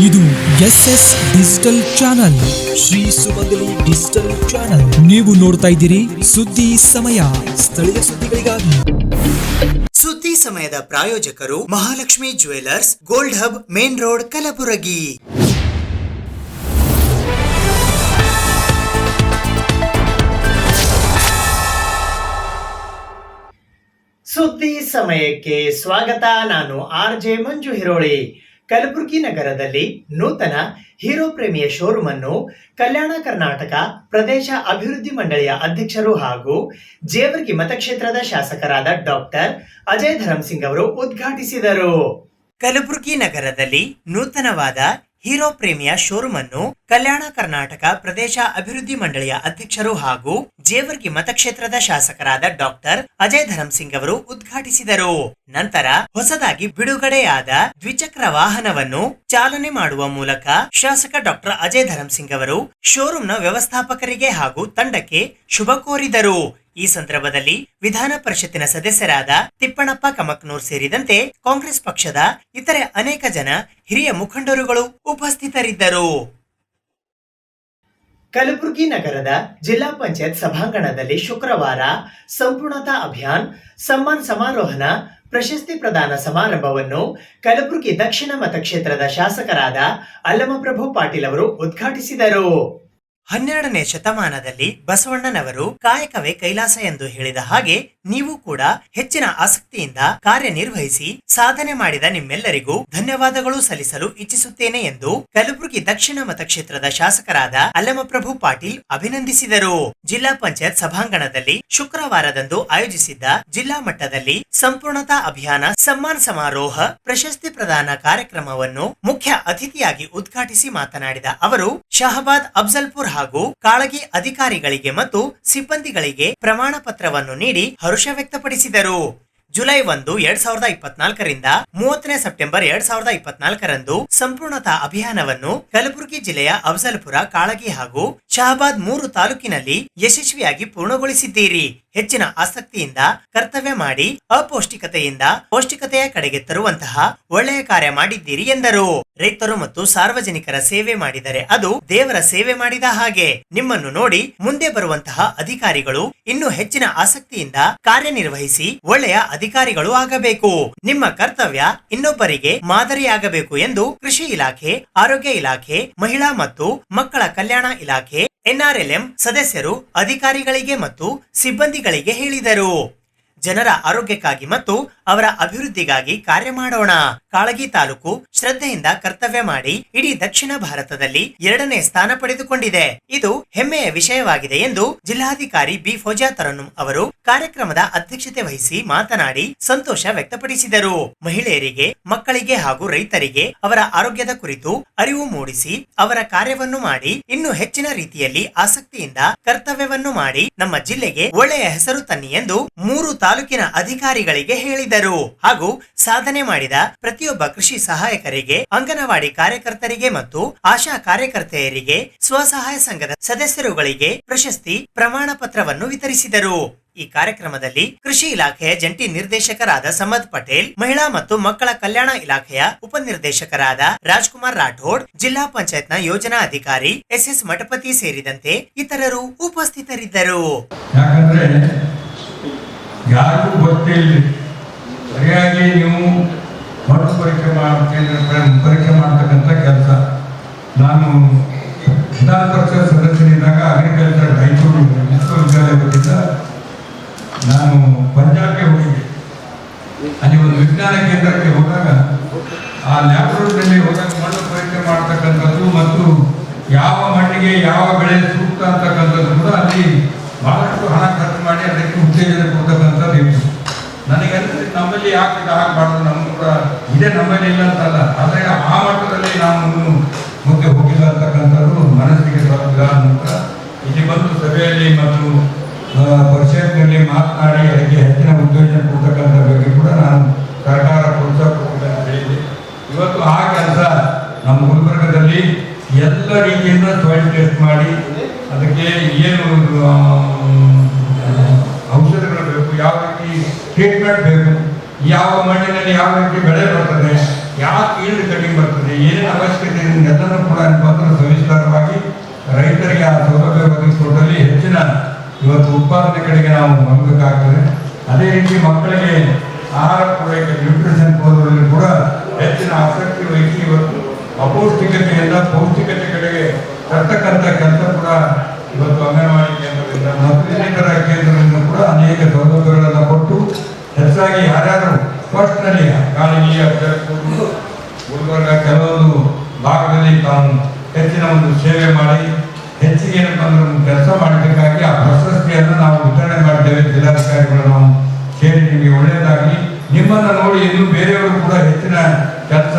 ಇದು SS digital channel, Shri ಸುಮಂಗಲಿ digital channel. ನೀವು ನೋಡ್ತಾ ಇದ್ದೀರಿ ಸುದ್ದಿ ಸಮಯ, ಸ್ಥಳೀಯ ಸುದ್ದಿಗಳಿಗಾಗಿ. ಸುದ್ದಿ ಸಮಯದ ಪ್ರಾಯೋಜಕರು Mahalakshmi jewellers, gold hub, main road, Kalaburagi. ಸುದ್ದಿ ಸಮಯಕ್ಕೆ ಸ್ವಾಗತ. ನಾನು RJ ಮಂಜು ಹಿರೋಳಿ. ಕಲಬುರಗಿ ನಗರದಲ್ಲಿ ನೂತನ ಹೀರೋ ಪ್ರೇಮಿಯ ಶೋರೂಮ್ ಅನ್ನು ಕಲ್ಯಾಣ ಕರ್ನಾಟಕ ಪ್ರದೇಶ ಅಭಿವೃದ್ಧಿ ಮಂಡಳಿಯ ಅಧ್ಯಕ್ಷರು ಹಾಗೂ ಜೇವರ್ಗಿ ಮತಕ್ಷೇತ್ರದ ಶಾಸಕರಾದ ಡಾಕ್ಟರ್ ಅಜಯ್ ಧರ್ಮಸಿಂಗ್ ಅವರು ಉದ್ಘಾಟಿಸಿದರು. ಕಲಬುರಗಿ ನಗರದಲ್ಲಿ ನೂತನವಾದ ಹೀರೋ ಪ್ರೇಮಿಯ ಶೋರೂಮ್ ಅನ್ನು ಕಲ್ಯಾಣ ಕರ್ನಾಟಕ ಪ್ರದೇಶ ಅಭಿವೃದ್ಧಿ ಮಂಡಳಿಯ ಅಧ್ಯಕ್ಷರು ಹಾಗೂ ಜೇವರ್ಗಿ ಮತಕ್ಷೇತ್ರದ ಶಾಸಕರಾದ ಡಾಕ್ಟರ್ ಅಜಯ್ ಧರ್ಮಸಿಂಗ್ ಅವರು ಉದ್ಘಾಟಿಸಿದರು. ನಂತರ ಹೊಸದಾಗಿ ಬಿಡುಗಡೆಯಾದ ದ್ವಿಚಕ್ರ ವಾಹನವನ್ನು ಚಾಲನೆ ಮಾಡುವ ಮೂಲಕ ಶಾಸಕ ಡಾಕ್ಟರ್ ಅಜಯ್ ಧರ್ಮಸಿಂಗ್ ಅವರು ಶೋರೂಮ್ನ ವ್ಯವಸ್ಥಾಪಕರಿಗೆ ಹಾಗೂ ತಂಡಕ್ಕೆ ಶುಭ ಕೋರಿದರು. ಈ ಸಂದರ್ಭದಲ್ಲಿ ವಿಧಾನ ಪರಿಷತ್ತಿನ ಸದಸ್ಯರಾದ ತಿಪ್ಪಣಪ್ಪ ಕಮಕ್ನೂರ್ ಸೇರಿದಂತೆ ಕಾಂಗ್ರೆಸ್ ಪಕ್ಷದ ಇತರೆ ಅನೇಕ ಜನ ಹಿರಿಯ ಮುಖಂಡರುಗಳು ಉಪಸ್ಥಿತರಿದ್ದರು. ಕಲಬುರಗಿ ನಗರದ ಜಿಲ್ಲಾ ಪಂಚಾಯತ್ ಸಭಾಂಗಣದಲ್ಲಿ ಶುಕ್ರವಾರ ಸಂಪೂರ್ಣತಾ ಅಭಿಯಾನ್ ಸಮ್ಮಾನ್ ಸಮಾರೋಹನ ಪ್ರಶಸ್ತಿ ಪ್ರದಾನ ಸಮಾರಂಭವನ್ನು ಕಲಬುರಗಿ ದಕ್ಷಿಣ ಮತಕ್ಷೇತ್ರದ ಶಾಸಕರಾದ ಅಲ್ಲಮಪ್ರಭು ಪಾಟೀಲ್ ಅವರು ಉದ್ಘಾಟಿಸಿದರು. 12ನೇ ಶತಮಾನದಲ್ಲಿ ಬಸವಣ್ಣನವರು ಕಾಯಕವೇ ಕೈಲಾಸ ಎಂದು ಹೇಳಿದ ಹಾಗೆ ನೀವು ಕೂಡ ಹೆಚ್ಚಿನ ಆಸಕ್ತಿಯಿಂದ ಕಾರ್ಯನಿರ್ವಹಿಸಿ ಸಾಧನೆ ಮಾಡಿದ ನಿಮ್ಮೆಲ್ಲರಿಗೂ ಧನ್ಯವಾದಗಳು ಸಲ್ಲಿಸಲು ಇಚ್ಛಿಸುತ್ತೇನೆ ಎಂದು ಕಲಬುರಗಿ ದಕ್ಷಿಣ ಮತಕ್ಷೇತ್ರದ ಶಾಸಕರಾದ ಅಲ್ಲಮಪ್ರಭು ಪಾಟೀಲ್ ಅಭಿನಂದಿಸಿದರು. ಜಿಲ್ಲಾ ಪಂಚಾಯತ್ ಸಭಾಂಗಣದಲ್ಲಿ ಶುಕ್ರವಾರದಂದು ಆಯೋಜಿಸಿದ್ದ ಜಿಲ್ಲಾ ಮಟ್ಟದಲ್ಲಿ ಸಂಪೂರ್ಣತಾ ಅಭಿಯಾನ ಸಮ್ಮಾನ್ ಸಮಾರೋಹ ಪ್ರಶಸ್ತಿ ಪ್ರದಾನ ಕಾರ್ಯಕ್ರಮವನ್ನು ಮುಖ್ಯ ಅತಿಥಿಯಾಗಿ ಉದ್ಘಾಟಿಸಿ ಮಾತನಾಡಿದ ಅವರು ಶಹಬಾದ್ ಅಫ್ಜಲ್ಪುರ್ ಹಾಗೂ ಕಾಳಗಿ ಅಧಿಕಾರಿಗಳಿಗೆ ಮತ್ತು ಸಿಬ್ಬಂದಿಗಳಿಗೆ ಪ್ರಮಾಣ ಪತ್ರವನ್ನು ನೀಡಿ ಹರ್ಷ ವ್ಯಕ್ತಪಡಿಸಿದರು. ಜುಲೈ 1, 2024ರಿಂದ 30ನೇ ಸೆಪ್ಟೆಂಬರ್ 2024ರಂದು ಸಂಪೂರ್ಣತಾ ಅಭಿಯಾನವನ್ನು ಕಲಬುರಗಿ ಜಿಲ್ಲೆಯ ಅಫ್ಜಲ್ಪುರ, ಕಾಳಗಿ ಹಾಗೂ ಶಹಬಾದ್ 3 ತಾಲೂಕಿನಲ್ಲಿ ಯಶಸ್ವಿಯಾಗಿ ಪೂರ್ಣಗೊಳಿಸಿದ್ದೀರಿ. ಹೆಚ್ಚಿನ ಆಸಕ್ತಿಯಿಂದ ಕರ್ತವ್ಯ ಮಾಡಿ ಅಪೌಷ್ಟಿಕತೆಯಿಂದ ಪೌಷ್ಟಿಕತೆಯ ಕಡೆಗೆ ತರುವಂತಹ ಒಳ್ಳೆಯ ಕಾರ್ಯ ಮಾಡಿದ್ದೀರಿ ಎಂದರು. ರೈತರು ಮತ್ತು ಸಾರ್ವಜನಿಕರ ಸೇವೆ ಮಾಡಿದರೆ ಅದು ದೇವರ ಸೇವೆ ಮಾಡಿದ ಹಾಗೆ. ನಿಮ್ಮನ್ನು ನೋಡಿ ಮುಂದೆ ಬರುವಂತಹ ಅಧಿಕಾರಿಗಳು ಇನ್ನೂ ಹೆಚ್ಚಿನ ಆಸಕ್ತಿಯಿಂದ ಕಾರ್ಯನಿರ್ವಹಿಸಿ ಒಳ್ಳೆಯ ಅಧಿಕಾರಿಗಳು ಆಗಬೇಕು. ನಿಮ್ಮ ಕರ್ತವ್ಯ ಇನ್ನೊಬ್ಬರಿಗೆ ಮಾದರಿಯಾಗಬೇಕು ಎಂದು ಕೃಷಿ ಇಲಾಖೆ, ಆರೋಗ್ಯ ಇಲಾಖೆ, ಮಹಿಳಾ ಮತ್ತು ಮಕ್ಕಳ ಕಲ್ಯಾಣ ಇಲಾಖೆ, NRLM ಸದಸ್ಯರು ಅಧಿಕಾರಿಗಳಿಗೆ ಮತ್ತು ಸಿಬ್ಬಂದಿಗಳಿಗೆ ಹೇಳಿದರು. ಜನರ ಆರೋಗ್ಯಕ್ಕಾಗಿ ಮತ್ತು ಅವರ ಅಭಿವೃದ್ಧಿಗಾಗಿ ಕಾರ್ಯ ಮಾಡೋಣ. ಕಾಳಗಿ ತಾಲೂಕು ಶ್ರದ್ಧೆಯಿಂದ ಕರ್ತವ್ಯ ಮಾಡಿ ಇಡೀ ದಕ್ಷಿಣ ಭಾರತದಲ್ಲಿ 2ನೇ ಸ್ಥಾನ ಪಡೆದುಕೊಂಡಿದೆ. ಇದು ಹೆಮ್ಮೆಯ ವಿಷಯವಾಗಿದೆ ಎಂದು ಜಿಲ್ಲಾಧಿಕಾರಿ ಬಿ ಫೋಜಾ ತರನ್ನುಂ ಅವರು ಕಾರ್ಯಕ್ರಮದ ಅಧ್ಯಕ್ಷತೆ ವಹಿಸಿ ಮಾತನಾಡಿ ಸಂತೋಷ ವ್ಯಕ್ತಪಡಿಸಿದರು. ಮಹಿಳೆಯರಿಗೆ, ಮಕ್ಕಳಿಗೆ ಹಾಗೂ ರೈತರಿಗೆ ಅವರ ಆರೋಗ್ಯದ ಕುರಿತು ಅರಿವು ಮೂಡಿಸಿ ಅವರ ಕಾರ್ಯವನ್ನು ಮಾಡಿ ಇನ್ನೂ ಹೆಚ್ಚಿನ ರೀತಿಯಲ್ಲಿ ಆಸಕ್ತಿಯಿಂದ ಕರ್ತವ್ಯವನ್ನು ಮಾಡಿ ನಮ್ಮ ಜಿಲ್ಲೆಗೆ ಒಳ್ಳೆಯ ಹೆಸರು ತನ್ನಿ ಎಂದು 3 ತಾಲೂಕಿನ ಅಧಿಕಾರಿಗಳಿಗೆ ಹೇಳಿದರು. ಹಾಗೂ ಸಾಧನೆ ಮಾಡಿದ ಪ್ರತಿಯೊಬ್ಬ ಕೃಷಿ ಸಹಾಯಕರಿಗೆ, ಅಂಗನವಾಡಿ ಕಾರ್ಯಕರ್ತರಿಗೆ ಮತ್ತು ಆಶಾ ಕಾರ್ಯಕರ್ತೆಯರಿಗೆ, ಸ್ವಸಹಾಯ ಸಂಘದ ಸದಸ್ಯರುಗಳಿಗೆ ಪ್ರಶಸ್ತಿ ಪ್ರಮಾಣ ಪತ್ರವನ್ನು ವಿತರಿಸಿದರು. ಈ ಕಾರ್ಯಕ್ರಮದಲ್ಲಿ ಕೃಷಿ ಇಲಾಖೆಯ ಜಂಟಿ ನಿರ್ದೇಶಕರಾದ ಸಮದ್ ಪಟೇಲ್, ಮಹಿಳಾ ಮತ್ತು ಮಕ್ಕಳ ಕಲ್ಯಾಣ ಇಲಾಖೆಯ ಉಪನಿರ್ದೇಶಕರಾದ ರಾಜ್ಕುಮಾರ್ ರಾಠೋಡ್, ಜಿಲ್ಲಾ ಪಂಚಾಯತ್ನ ಯೋಜನಾ ಅಧಿಕಾರಿ SS ಮಠಪತಿ ಸೇರಿದಂತೆ ಇತರರು ಉಪಸ್ಥಿತರಿದ್ದರು. ಯಾರಿಗೂ ಗೊತ್ತಿಲ್ಲ, ಸರಿಯಾಗಿ ನೀವು ಮರು ಪರೀಕ್ಷೆ ಮಾಡ್ತಕ್ಕಂಥ ಕೆಲಸ. ನಾನು ವಿಧಾನ ಪರಿಷತ್ ಸದಸ್ಯನಿದ್ದಾಗ ಅಗ್ರಿಕಲ್ಚರ್ ರಾಯಚೂರು ವಿಶ್ವವಿದ್ಯಾಲಯದಿಂದ ನಾನು ಪಂಜಾಬ್ಗೆ ಹೋಗಿದ್ದೆ. ಅಲ್ಲಿ ಒಂದು ವಿಜ್ಞಾನ ಕೇಂದ್ರಕ್ಕೆ ಹೋದಾಗ ಆ ಲ್ಯಾಬ್ರೋಟರಿಯಲ್ಲಿ ಹೋದಾಗ ಮಣ್ಣು ಪರೀಕ್ಷೆ ಮಾಡ್ತಕ್ಕಂಥದ್ದು ಮತ್ತು ಯಾವ ಮಣ್ಣಿಗೆ ಯಾವ ಬೆಳೆ ಸೂಕ್ತ ಅಂತಕ್ಕಂಥದ್ದು ಕೂಡ ಅಲ್ಲಿ ಬಹಳಷ್ಟು ಹಣ ಖರ್ಚು ಮಾಡಿ ಅದಕ್ಕೆ ಉತ್ತೇಜನ ಕೊಡ್ತಕ್ಕಂಥದ್ದು ಇತ್ತು. ನನಗೆ ನಮ್ಮಲ್ಲಿ ಯಾಕೆ ಆಗಬಾರ್ದು, ನಮ್ಮ ಕೂಡ ಇದೇ ನಮ್ಮಲ್ಲಿ ಇಲ್ಲ ಅಂತಲ್ಲ, ಆದರೆ ಆ ಮಟ್ಟದಲ್ಲಿ ನಾನು ಮುಂದೆ ಹೋಗಿಲ್ಲ ಅಂತಕ್ಕಂಥದ್ದು ಮನಸ್ಸಿಗೆ ಬರೋದಿಲ್ಲ. ನಂತರ ಇಲ್ಲಿ ಬಂದು ಸಭೆಯಲ್ಲಿ ಮತ್ತು ಪರಿಷತ್ನಲ್ಲಿ ಮಾತನಾಡಿ ಅದಕ್ಕೆ ಹೆಚ್ಚಿನ ಉತ್ತೇಜನ ಕೊಡ್ತಕ್ಕಂಥ ಬಗ್ಗೆ ಕೂಡ ನಾನು ಸರ್ಕಾರ ಪ್ರೋತ್ಸಾಹ ಕೊಡಬೇಕು ಅಂತ ಹೇಳಿದೆ. ಇವತ್ತು ಆ ಕೆಲಸ ನಮ್ಮ ಗುಲ್ಬರ್ಗದಲ್ಲಿ ಎಲ್ಲ ರೀತಿಯಿಂದ ಸಾಯಿಲ್ ಟೆಸ್ಟ್ ಮಾಡಿ ಅದಕ್ಕೆ ಏನು ಔಷಧಗಳು ಬೇಕು, ಯಾವ ರೀತಿ ಟ್ರೀಟ್ಮೆಂಟ್ ಬೇಕು, ಯಾವ ಮಣ್ಣಿನಲ್ಲಿ ಯಾವ ರೀತಿ ಬೆಳೆ ಬರ್ತದೆ, ಯಾಕೆ ಈಲ್ಡ್ ಕಡಿಮೆ ಬರ್ತದೆ, ಏನು ಅವಶ್ಯಕತೆ ಇದೆ ಎಲ್ಲನೂ ಕೂಡ ಮಾತ್ರ ಸವಿಸ್ತಾರವಾಗಿ ರೈತರಿಗೆ ಆ ಸೌಲಭ್ಯ ಒದಗಿಸುವುದರಲ್ಲಿ ಹೆಚ್ಚಿನ ಇವತ್ತು ಉತ್ಪಾದನೆ ಕಡೆಗೆ ನಾವು ಹೋಗಬೇಕಾಗ್ತದೆ. ಅದೇ ರೀತಿ ಮಕ್ಕಳಿಗೆ ಆಹಾರ ಪೂರೈಕೆ ನ್ಯೂಟ್ರಿಷನ್ ಕೊಡುವುದರಲ್ಲಿ ಕೂಡ ಹೆಚ್ಚಿನ ಆಸಕ್ತಿ ವಹಿಸಿ ಇವತ್ತು ಅಪೌಷ್ಟಿಕತೆಯಿಂದ ಪೌಷ್ಟಿಕತೆ ಕಡೆಗೆ ತರ್ತಕ್ಕಂಥ ಕೆಲಸ ಕೂಡ ಇವತ್ತು ಅಂಗನವಾಡಿ ಕೇಂದ್ರದಿಂದ ಮತ್ತು ಇನ್ನಿತರ ಕೇಂದ್ರದಿಂದ ಕೂಡ ಅನೇಕ ಸೌಲಭ್ಯಗಳನ್ನು ಕೊಟ್ಟು ಹೆಚ್ಚಾಗಿ ಯಾರ್ಯಾರು ಫಸ್ಟ್ನಲ್ಲಿ ಕಾಳಗಿ ಗುಲ್ಬರ್ಗ ಕೆಲವೊಂದು ಭಾಗದಲ್ಲಿ ತಾವು ಹೆಚ್ಚಿನ ಒಂದು ಸೇವೆ ಮಾಡಿ ಹೆಚ್ಚಿಗೆ ಏನಪ್ಪ ಅಂದ್ರೆ ಒಂದು ಕೆಲಸ ಮಾಡಬೇಕಾಗಿ ಆ ಪ್ರಶಸ್ತಿಯನ್ನು ನಾವು ವಿತರಣೆ ಮಾಡ್ತೇವೆ. ಜಿಲ್ಲಾಧಿಕಾರಿಗಳು ನಾವು ಸೇರಿ ನಿಮಗೆ ಒಳ್ಳೆಯದಾಗಲಿ. ನಿಮ್ಮನ್ನು ನೋಡಿ ಇನ್ನು ಬೇರೆಯವರು ಕೂಡ ಹೆಚ್ಚಿನ ಕೆಲಸ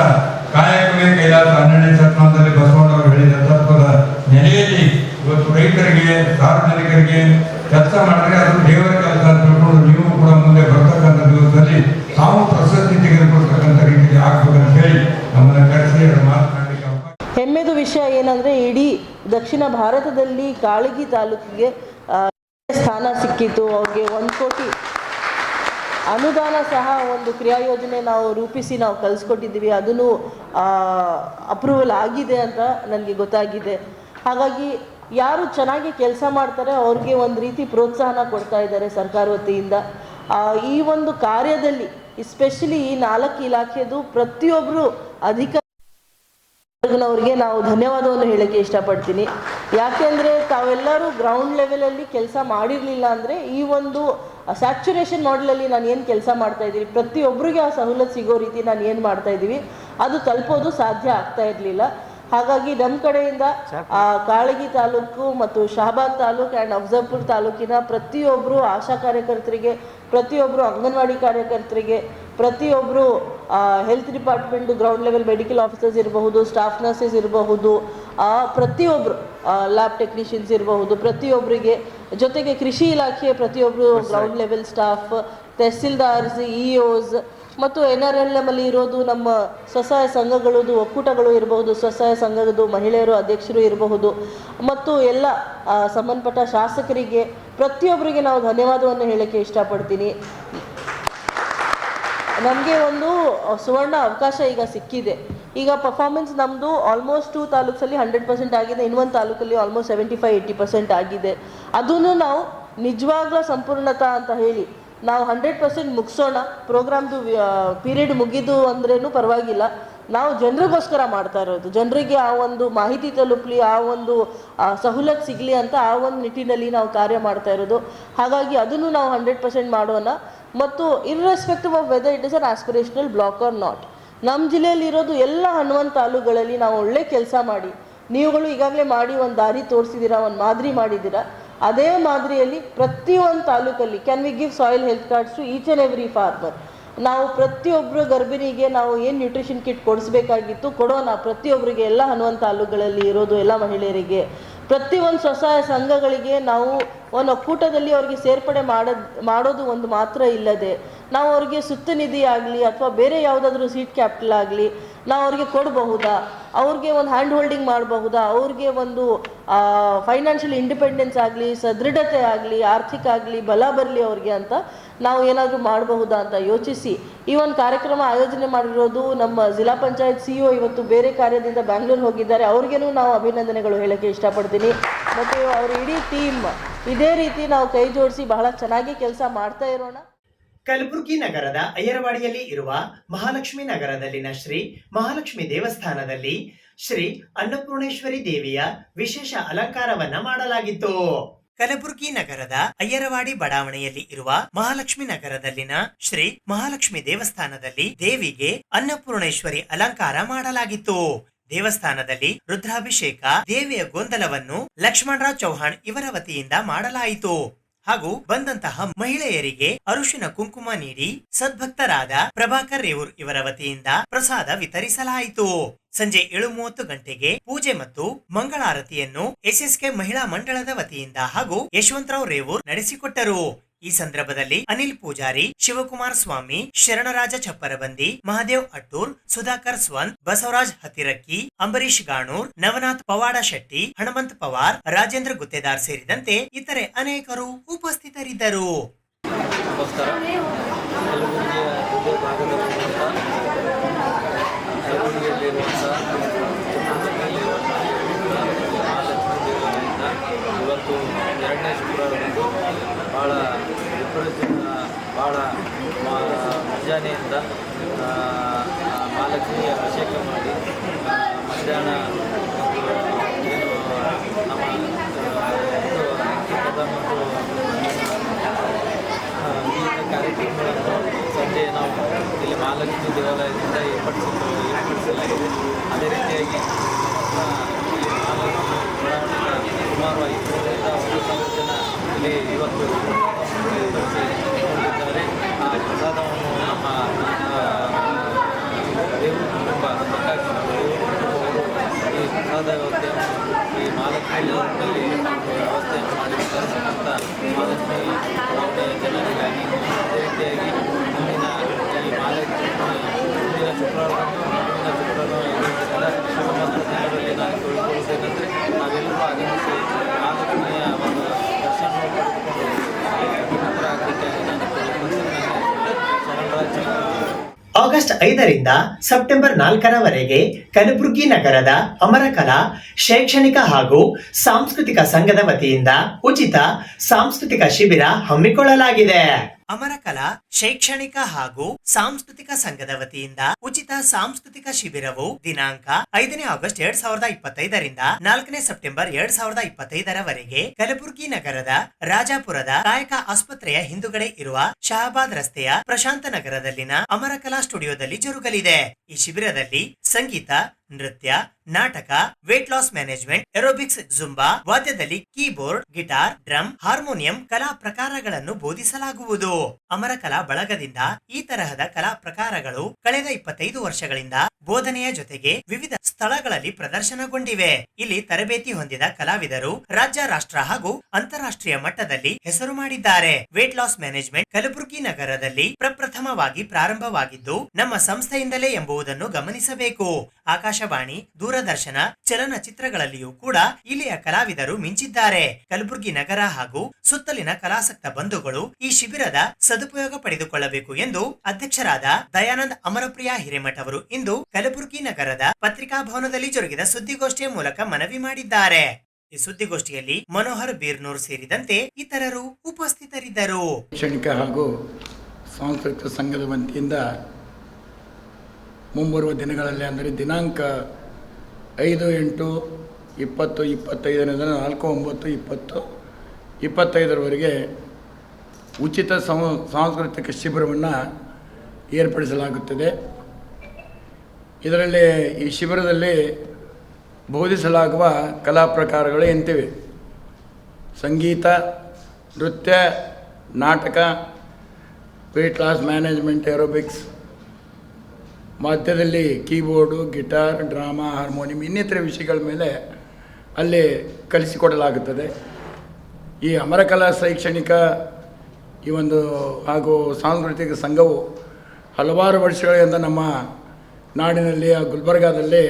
ಕಾಯಕವೇ ಕೈಲಾಸ 12ನೇ ಶತಮಾನದಲ್ಲಿ ಬಸವಣ್ಣವರು ಹೇಳಿದ ತತ್ವದ ನೆಲೆಯಲ್ಲಿ ಇವತ್ತು ರೈತರಿಗೆ ಸಾರ್ವಜನಿಕರಿಗೆ ಕೆಲಸ ಮಾಡಿದ್ರೆ ಅದು ದೇವರ ಕೆಲಸ ಅಂತ ತಿಳ್ಕೊಂಡು ನೀವು ಕೂಡ ಮುಂದೆ ಬರ್ತಕ್ಕಂಥ ದಿವಸದಲ್ಲಿ ತಾವು ಪ್ರಶಸ್ತಿ ತೆಗೆದುಕೊಳ್ತಕ್ಕಂಥ ರೀತಿಯಲ್ಲಿ ಆಗ್ಬೇಕಂತ ಹೇಳಿ ನಮ್ಮನ್ನು ಕರೆಸಿ ಮಾತನಾಡಲಿಕ್ಕೆ ಅವಕಾಶ. ಹೆಮ್ಮೆದು ವಿಷಯ ಏನಂದರೆ ಇಡೀ ದಕ್ಷಿಣ ಭಾರತದಲ್ಲಿ ಕಾಳಗಿ ತಾಲೂಕಿಗೆ ಸ್ಥಾನ ಸಿಕ್ಕಿತು. ಅವ್ರಿಗೆ 1 ಕೋಟಿ ಅನುದಾನ ಸಹ ಒಂದು ಕ್ರಿಯಾ ಯೋಜನೆ ನಾವು ರೂಪಿಸಿ ನಾವು ಕಲಿಸ್ಕೊಟ್ಟಿದ್ದೀವಿ. ಅದನ್ನು ಅಪ್ರೂವಲ್ ಆಗಿದೆ ಅಂತ ನನಗೆ ಗೊತ್ತಾಗಿದೆ. ಹಾಗಾಗಿ ಯಾರು ಚೆನ್ನಾಗಿ ಕೆಲಸ ಮಾಡ್ತಾರೆ ಅವ್ರಿಗೆ ಒಂದು ರೀತಿ ಪ್ರೋತ್ಸಾಹನ ಕೊಡ್ತಾ ಇದ್ದಾರೆ ಸರ್ಕಾರ ವತಿಯಿಂದ. ಈ ಒಂದು ಕಾರ್ಯದಲ್ಲಿ ಎಸ್ಪೆಷಲಿ ಈ 4 ಇಲಾಖೆದು ಪ್ರತಿಯೊಬ್ಬರು ಅಧಿಕಾರಿಗಳವ್ರಿಗೆ ನಾವು ಧನ್ಯವಾದವನ್ನು ಹೇಳೋಕ್ಕೆ ಇಷ್ಟಪಡ್ತೀನಿ. ಯಾಕೆಂದರೆ ತಾವೆಲ್ಲರೂ ಗ್ರೌಂಡ್ ಲೆವೆಲಲ್ಲಿ ಕೆಲಸ ಮಾಡಿರಲಿಲ್ಲ ಅಂದರೆ ಈ ಒಂದು ಸ್ಯಾಚುರೇಷನ್ ಮಾಡಲಲ್ಲಿ ನಾನು ಏನು ಕೆಲಸ ಮಾಡ್ತಾಯಿದ್ದೀವಿ, ಪ್ರತಿಯೊಬ್ಬರಿಗೆ ಆ ಸವಲತ್ತು ಸಿಗೋ ರೀತಿ ನಾನು ಏನು ಮಾಡ್ತಾಯಿದ್ದೀವಿ ಅದು ತಲುಪೋದು ಸಾಧ್ಯ ಆಗ್ತಾ ಇರಲಿಲ್ಲ. ಹಾಗಾಗಿ ನಮ್ಮ ಕಡೆಯಿಂದ ಕಾಳಗಿ ತಾಲೂಕು ಮತ್ತು ಶಹಾಬಾದ್ ತಾಲೂಕು ಆ್ಯಂಡ್ ಅಫಜಲ್ಪುರ ತಾಲೂಕಿನ ಪ್ರತಿಯೊಬ್ಬರು ಆಶಾ ಕಾರ್ಯಕರ್ತರಿಗೆ, ಪ್ರತಿಯೊಬ್ಬರು ಅಂಗನವಾಡಿ ಕಾರ್ಯಕರ್ತರಿಗೆ, ಪ್ರತಿಯೊಬ್ಬರು health department ground level medical officers ಇರಬಹುದು, ಸ್ಟಾಫ್ ನರ್ಸಸ್ ಇರಬಹುದು, ಪ್ರತಿಯೊಬ್ಬರು ಲ್ಯಾಬ್ ಟೆಕ್ನಿಷಿಯನ್ಸ್ ಇರಬಹುದು, ಪ್ರತಿಯೊಬ್ಬರಿಗೆ ಜೊತೆಗೆ ಕೃಷಿ ಇಲಾಖೆಯ ಪ್ರತಿಯೊಬ್ಬರು ಗ್ರೌಂಡ್ ಲೆವೆಲ್ ಸ್ಟಾಫ್, ತಹಸೀಲ್ದಾರ್ಸ್, ಇಒಸ್ ಮತ್ತು NRLM ಅಲ್ಲಿ ಇರೋದು ನಮ್ಮ ಸ್ವಸಹಾಯ ಸಂಘಗಳದು ಒಕ್ಕೂಟಗಳು ಇರಬಹುದು, ಸ್ವಸಹಾಯ ಸಂಘದ ಮಹಿಳೆಯರು ಅಧ್ಯಕ್ಷರು ಇರಬಹುದು ಮತ್ತು ಎಲ್ಲ ಸಂಬಂಧಪಟ್ಟ ಶಾಸಕರಿಗೆ ಪ್ರತಿಯೊಬ್ಬರಿಗೆ ನಾವು ಧನ್ಯವಾದವನ್ನು ಹೇಳೋಕ್ಕೆ ಇಷ್ಟಪಡ್ತೀನಿ. ನಮಗೆ ಒಂದು ಸುವರ್ಣ ಅವಕಾಶ ಈಗ ಸಿಕ್ಕಿದೆ. ಈಗ ಪರ್ಫಾರ್ಮೆನ್ಸ್ ನಮ್ಮದು ಆಲ್ಮೋಸ್ಟ್ 2 ತಾಲೂಕಲ್ಲಿ 100% ಆಗಿದೆ, ಇನ್ನೊಂದು ತಾಲೂಕಲ್ಲಿ ಆಲ್ಮೋಸ್ಟ್ 75-80% ಆಗಿದೆ. ಅದನ್ನು ನಾವು ನಿಜವಾಗ್ಲೂ ಸಂಪೂರ್ಣತಾ ಅಂತ ಹೇಳಿ ನಾವು 100% ಮುಗಿಸೋಣ. ಪ್ರೋಗ್ರಾಮ್ದು ಪೀರಿಯಡ್ ಮುಗಿದು ಅಂದ್ರೂ ಪರವಾಗಿಲ್ಲ, ನಾವು ಜನರಿಗೋಸ್ಕರ ಮಾಡ್ತಾ ಇರೋದು, ಜನರಿಗೆ ಆ ಒಂದು ಮಾಹಿತಿ ತಲುಪಲಿ, ಆ ಒಂದು ಸವಲತ್ತು ಸಿಗಲಿ ಅಂತ ಆ ಒಂದು ನಿಟ್ಟಿನಲ್ಲಿ ನಾವು ಕಾರ್ಯ ಮಾಡ್ತಾ ಇರೋದು. ಹಾಗಾಗಿ ಅದನ್ನು ನಾವು 100% ಮಾಡೋಣ. ಮತ್ತು irrespective of whether it is an aspirational block or not, ನಮ್ಮ ಜಿಲ್ಲೆಯಲ್ಲಿ ಇರೋದು ಎಲ್ಲ 11 ತಾಲೂಕುಗಳಲ್ಲಿ ನಾವು ಒಳ್ಳೆ ಕೆಲಸ ಮಾಡಿ, ನೀವುಗಳು ಈಗಾಗಲೇ ಮಾಡಿ ಒಂದು ದಾರಿ ತೋರಿಸಿದ್ದೀರಾ, ಒಂದು ಮಾದರಿ ಮಾಡಿದ್ದೀರಾ. ಅದೇ ಮಾದರಿಯಲ್ಲಿ ಪ್ರತಿಯೊಂದು ತಾಲೂಕಲ್ಲಿ can we give soil health cards to each and every farmer. ನಾವು ಪ್ರತಿಯೊಬ್ಬರು ಗರ್ಭಿಣಿಗೆ ನಾವು ಏನು ನ್ಯೂಟ್ರಿಷನ್ ಕಿಟ್ ಕೊಡಿಸ್ಬೇಕಾಗಿತ್ತು ಕೊಡೋಣ. ಪ್ರತಿಯೊಬ್ಬರಿಗೆ ಎಲ್ಲ 11 ತಾಲೂಕುಗಳಲ್ಲಿ ಇರೋದು ಎಲ್ಲ ಮಹಿಳೆಯರಿಗೆ, ಪ್ರತಿಯೊಂದು ಸ್ವಸಹಾಯ ಸಂಘಗಳಿಗೆ ನಾವು ಒಂದು ಒಕ್ಕೂಟದಲ್ಲಿ ಅವ್ರಿಗೆ ಸೇರ್ಪಡೆ ಮಾಡೋದು ಒಂದು ಮಾತ್ರ ಇಲ್ಲದೆ ನಾವು ಅವ್ರಿಗೆ ಸುತ್ತ ನಿಧಿ ಆಗಲಿ ಅಥವಾ ಬೇರೆ ಯಾವುದಾದ್ರೂ ಸೀಟ್ ಕ್ಯಾಪಿಟಲ್ ಆಗಲಿ ನಾವು ಅವ್ರಿಗೆ ಕೊಡಬಹುದಾ, ಅವ್ರಿಗೆ ಒಂದು ಹ್ಯಾಂಡ್ ಹೋಲ್ಡಿಂಗ್ ಮಾಡಬಹುದಾ, ಅವ್ರಿಗೆ ಒಂದು ಫೈನಾನ್ಷಿಯಲ್ ಇಂಡಿಪೆಂಡೆನ್ಸ್ ಆಗಲಿ, ಸದೃಢತೆ ಆಗಲಿ, ಆರ್ಥಿಕ ಆಗಲಿ ಬಲ ಬರಲಿ ಅವ್ರಿಗೆ ಅಂತ ನಾವು ಏನಾದರೂ ಮಾಡಬಹುದಾ ಅಂತ ಯೋಚಿಸಿ ಈ ಒಂದು ಕಾರ್ಯಕ್ರಮ ಆಯೋಜನೆ ಮಾಡಿರೋದು ನಮ್ಮ ಜಿಲ್ಲಾ ಪಂಚಾಯತ್ CEO ಇವತ್ತು ಬೇರೆ ಕಾರ್ಯದಿಂದ ಬ್ಯಾಂಗ್ಳೂರು ಹೋಗಿದ್ದಾರೆ. ಅವ್ರಿಗೇನು ನಾವು ಅಭಿನಂದನೆಗಳು ಹೇಳೋಕ್ಕೆ ಇಷ್ಟಪಡ್ತೀನಿ. ಮತ್ತು ಅವ್ರ ಇಡೀ ಟೀಮ್ ಇದೇ ರೀತಿ ನಾವು ಕೈ ಜೋಡಿಸಿ ಬಹಳ ಚೆನ್ನಾಗಿ ಕೆಲಸ ಮಾಡ್ತಾ ಇರೋಣ. ಕಲಬುರಗಿ ನಗರದ ಅಯ್ಯರವಾಡಿಯಲ್ಲಿ ಇರುವ ಮಹಾಲಕ್ಷ್ಮಿ ನಗರದಲ್ಲಿನ ಶ್ರೀ ಮಹಾಲಕ್ಷ್ಮಿ ದೇವಸ್ಥಾನದಲ್ಲಿ ಶ್ರೀ ಅನ್ನಪೂರ್ಣೇಶ್ವರಿ ದೇವಿಯ ವಿಶೇಷ ಅಲಂಕಾರವನ್ನ ಮಾಡಲಾಗಿತ್ತು. ಕಲಬುರಗಿ ನಗರದ ಅಯ್ಯರವಾಡಿ ಬಡಾವಣೆಯಲ್ಲಿ ಇರುವ ಮಹಾಲಕ್ಷ್ಮಿ ನಗರದಲ್ಲಿನ ಶ್ರೀ ಮಹಾಲಕ್ಷ್ಮಿ ದೇವಸ್ಥಾನದಲ್ಲಿ ದೇವಿಗೆ ಅನ್ನಪೂರ್ಣೇಶ್ವರಿ ಅಲಂಕಾರ ಮಾಡಲಾಗಿತ್ತು. ದೇವಸ್ಥಾನದಲ್ಲಿ ರುದ್ರಾಭಿಷೇಕ, ದೇವಿಯ ಗೊಂದಲವನ್ನು ಲಕ್ಷ್ಮಣರಾವ್ ಚೌಹಾಣ್ ಇವರ ವತಿಯಿಂದ ಮಾಡಲಾಯಿತು. ಹಾಗೂ ಬಂದಂತಹ ಮಹಿಳೆಯರಿಗೆ ಅರಿಶಿನ ಕುಂಕುಮ ನೀಡಿ ಸದ್ಭಕ್ತರಾದ ಪ್ರಭಾಕರ್ ರೇವೂರ್ ಇವರ ವತಿಯಿಂದ ಪ್ರಸಾದ ವಿತರಿಸಲಾಯಿತು. ಸಂಜೆ 7:30 ಗಂಟೆಗೆ ಪೂಜೆ ಮತ್ತು ಮಂಗಳಾರತಿಯನ್ನು SSK ಮಹಿಳಾ ಮಂಡಳದ ವತಿಯಿಂದ ಹಾಗೂ ಯಶವಂತರಾವ್ ರೇವೂರ್ ನಡೆಸಿಕೊಟ್ಟರು. ಈ ಸಂದರ್ಭದಲ್ಲಿ ಅನಿಲ್ ಪೂಜಾರಿ, ಶಿವಕುಮಾರ್ ಸ್ವಾಮಿ, ಶರಣರಾಜ ಚಪ್ಪರಬಂದಿ, ಮಹಾದೇವ್ ಅಟ್ಟೂರ್, ಸುಧಾಕರ್ ಸ್ವಂತ್, ಬಸವರಾಜ್ ಹತ್ತಿರಕ್ಕಿ, ಅಂಬರೀಶ್ ಗಾಣೂರ್, ನವನಾಥ್ ಪವಾಡ ಶೆಟ್ಟಿ, ಹನುಮಂತ್ ಪವಾರ್, ರಾಜೇಂದ್ರ ಗುತ್ತೇದಾರ್ ಸೇರಿದಂತೆ ಇತರೆ ಅನೇಕರು ಉಪಸ್ಥಿತರಿದ್ದರು. ಅಲ್ಲಿರುವಂಥ ಮಹಾಲಕ್ಷ್ಮೀ ದೇವಾಲಯದಿಂದ ಇವತ್ತು 2ನೇ ಶುಕ್ರವಾರದಂದು ಭಾಳ ಭಾಳ ಮುಂಜಾನೆಯಿಂದ ಮಹಾಲಕ್ಷ್ಮಿಗೆ ಅಭಿಷೇಕ ಮಾಡಿ ಮಧ್ಯಾಹ್ನ ಏನು ನಮ್ಮ ಅಂಕಿತದ ಮತ್ತು ವಿವಿಧ ಕಾರ್ಯಕ್ರಮಗಳನ್ನು ಸಂಜೆ ನಾವು ಇಲ್ಲಿ ಮಹಾಲಕ್ಷ್ಮಿ ದೇವಾಲಯದಿಂದ ಏರ್ಪಡಿಸಲಾಗಿದೆ. ಅದೇ ರೀತಿಯಾಗಿ ಈ ಮಹಾಲಕ್ಷ್ಮಿ ಒಳಾಂಗಣ ಸುಮಾರು 500ರಿಂದ 1,000 ಜನ ಇಲ್ಲಿ ಇವತ್ತು ಕೊಂಡಿದ್ದಾರೆ. ಆ ಪ್ರಸಾದವನ್ನು ನಮ್ಮ ದೇವರು ಕುಟುಂಬ ಈ ಪ್ರಸಾದ ವ್ಯವಸ್ಥೆಯನ್ನು ಈ ಮಹಾಲಕ್ಷ್ಮಿ ವ್ಯವಸ್ಥೆಯನ್ನು ಮಾಡಿರ್ತಕ್ಕಂಥ ಮಹಾಲಕ್ಷ್ಮಿ ಚುನಾವಣೆಯ ಜನರಿಗಾಗಿ ಅದೇ ರೀತಿಯಾಗಿ ಮುಂದಿನ ಈ ಮಹಾಲಕ್ಷ್ಮಿ ಮುಂದಿನ ಶುಕ್ರವಾರ ಜನರಲ್ಲಿ ನಾನು ಕೇಳಿಕೊಳ್ಳುವುದೇನೆಂದರೆ ನಾವೆಲ್ಲರೂ ಆಗಮಿಸಿ ಮಹಾಲಕ್ಷ್ಮಿಯ ಒಂದು ದರ್ಶನವನ್ನು ಪಡೆದುಕೊಂಡು ನಂತರ ಆಗಬೇಕಾಗಿ ನಾನು ಕೇಳಿಕೊಳ್ಳುತ್ತೇನೆ. ಆಗಸ್ಟ್ 5ರಿಂದ ಸೆಪ್ಟೆಂಬರ್ 4ರವರೆಗೆ ಕಲಬುರಗಿ ನಗರದ ಅಮರಕಲಾ ಶೈಕ್ಷಣಿಕ ಹಾಗೂ ಸಾಂಸ್ಕೃತಿಕ ಸಂಘದ ವತಿಯಿಂದ ಉಚಿತ ಸಾಂಸ್ಕೃತಿಕ ಶಿಬಿರ ಹಮ್ಮಿಕೊಳ್ಳಲಾಗಿದೆ. ಅಮರಕಲಾ ಶೈಕ್ಷಣಿಕ ಹಾಗೂ ಸಾಂಸ್ಕೃತಿಕ ಸಂಘದ ವತಿಯಿಂದ ಉಚಿತ ಸಾಂಸ್ಕೃತಿಕ ಶಿಬಿರವು ದಿನಾಂಕ 5ನೇ ಆಗಸ್ಟ್ 2025ರಿಂದ 4ನೇ ಸೆಪ್ಟೆಂಬರ್ 2025ರವರೆಗೆ ಕಲಬುರಗಿ ನಗರದ ರಾಜಾಪುರದ ಕಾಯಕ ಆಸ್ಪತ್ರೆಯ ಹಿಂದುಗಡೆ ಇರುವ ಶಹಾಬಾದ್ ರಸ್ತೆಯ ಪ್ರಶಾಂತ ನಗರದಲ್ಲಿನ ಅಮರಕಲಾ ಸ್ಟುಡಿಯೋದಲ್ಲಿ ಜರುಗಲಿದೆ. ಈ ಶಿಬಿರದಲ್ಲಿ ಸಂಗೀತ, ನೃತ್ಯ, ನಾಟಕ, weight loss management, aerobics, Zumba, ವಾದ್ಯದಲ್ಲಿ ಕೀಬೋರ್ಡ್, ಗಿಟಾರ್, ಡ್ರಮ್, ಹಾರ್ಮೋನಿಯಂ ಕಲಾ ಪ್ರಕಾರಗಳನ್ನು ಬೋಧಿಸಲಾಗುವುದು. ಅಮರಕಲಾ ಬಳಗದಿಂದ ಈ ತರಹದ ಕಲಾ ಪ್ರಕಾರಗಳು ಕಳೆದ 25 ವರ್ಷಗಳಿಂದ ಬೋಧನೆಯ ಜೊತೆಗೆ ವಿವಿಧ ಸ್ಥಳಗಳಲ್ಲಿ ಪ್ರದರ್ಶನಗೊಂಡಿವೆ. ಇಲ್ಲಿ ತರಬೇತಿ ಹೊಂದಿದ ಕಲಾವಿದರು ರಾಜ್ಯ, ರಾಷ್ಟ್ರ ಹಾಗೂ ಅಂತಾರಾಷ್ಟ್ರೀಯ ಮಟ್ಟದಲ್ಲಿ ಹೆಸರು ಮಾಡಿದ್ದಾರೆ. ವೇಟ್ ಲಾಸ್ ಮ್ಯಾನೇಜ್ಮೆಂಟ್ ಕಲಬುರಗಿ ನಗರದಲ್ಲಿ ಪ್ರಪ್ರಥಮವಾಗಿ ಪ್ರಾರಂಭವಾಗಿದ್ದು ನಮ್ಮ ಸಂಸ್ಥೆಯಿಂದಲೇ ಎಂಬುದನ್ನು ಗಮನಿಸಬೇಕು. ಆಕಾಶವಾಣಿ, ದೂರದರ್ಶನ, ಚಲನಚಿತ್ರಗಳಲ್ಲಿಯೂ ಕೂಡ ಇಲ್ಲಿಯ ಕಲಾವಿದರು ಮಿಂಚಿದ್ದಾರೆ. ಕಲಬುರಗಿ ನಗರ ಹಾಗೂ ಸುತ್ತಲಿನ ಕಲಾಸಕ್ತ ಬಂಧುಗಳು ಈ ಶಿಬಿರದ ಸದುಪಯೋಗ ಪಡೆದುಕೊಳ್ಳಬೇಕು ಎಂದು ಅಧ್ಯಕ್ಷರಾದ ದಯಾನಂದ್ ಅಮರಪ್ರಿಯ ಹಿರೇಮಠ ಅವರು ಇಂದು ಕಲಬುರಗಿ ನಗರದ ಪತ್ರಿಕಾ ಭವನದಲ್ಲಿ ಜರುಗಿದ ಸುದ್ದಿಗೋಷ್ಠಿಯ ಮೂಲಕ ಮನವಿ ಮಾಡಿದ್ದಾರೆ. ಈ ಸುದ್ದಿಗೋಷ್ಠಿಯಲ್ಲಿ ಮನೋಹರ್ ಬೀರ್ನೂರ್ ಸೇರಿದಂತೆ ಇತರರು ಉಪಸ್ಥಿತರಿದ್ದರು. ಶೈಕ್ಷಣಿಕ ಹಾಗೂ ಸಾಂಸ್ಕೃತಿಕ ಸಂಘದ ವತಿಯಿಂದ ಮುಂಬರುವ ದಿನಗಳಲ್ಲಿ ಅಂದರೆ ದಿನಾಂಕ 5/8/2025 4/9/2025ರವರೆಗೆ ಉಚಿತ ಸಾಂಸ್ಕೃತಿಕ ಶಿಬಿರವನ್ನು ಏರ್ಪಡಿಸಲಾಗುತ್ತದೆ. ಇದರಲ್ಲಿ ಈ ಶಿಬಿರದಲ್ಲಿ ಬೋಧಿಸಲಾಗುವ ಕಲಾ ಪ್ರಕಾರಗಳು ಎಂತಿವೆ: ಸಂಗೀತ, ನೃತ್ಯ, ನಾಟಕ, ವೇಟ್ ಲಾಸ್ ಮ್ಯಾನೇಜ್ಮೆಂಟ್, ಏರೋಬಿಕ್ಸ್, ಮಧ್ಯದಲ್ಲಿ ಕೀಬೋರ್ಡು, ಗಿಟಾರ್, ಡ್ರಾಮಾ, ಹಾರ್ಮೋನಿಯಂ ಇನ್ನಿತರ ವಿಷಯಗಳ ಮೇಲೆ ಅಲ್ಲಿ ಕಲಿಸಿಕೊಡಲಾಗುತ್ತದೆ. ಈ ಅಮರಕಲಾ ಶೈಕ್ಷಣಿಕ ಈ ಒಂದು ಹಾಗೂ ಸಾಂಸ್ಕೃತಿಕ ಸಂಘವು ಹಲವಾರು ವರ್ಷಗಳಿಂದ ನಮ್ಮ ನಾಡಿನಲ್ಲಿ ಗುಲ್ಬರ್ಗಾದಲ್ಲಿ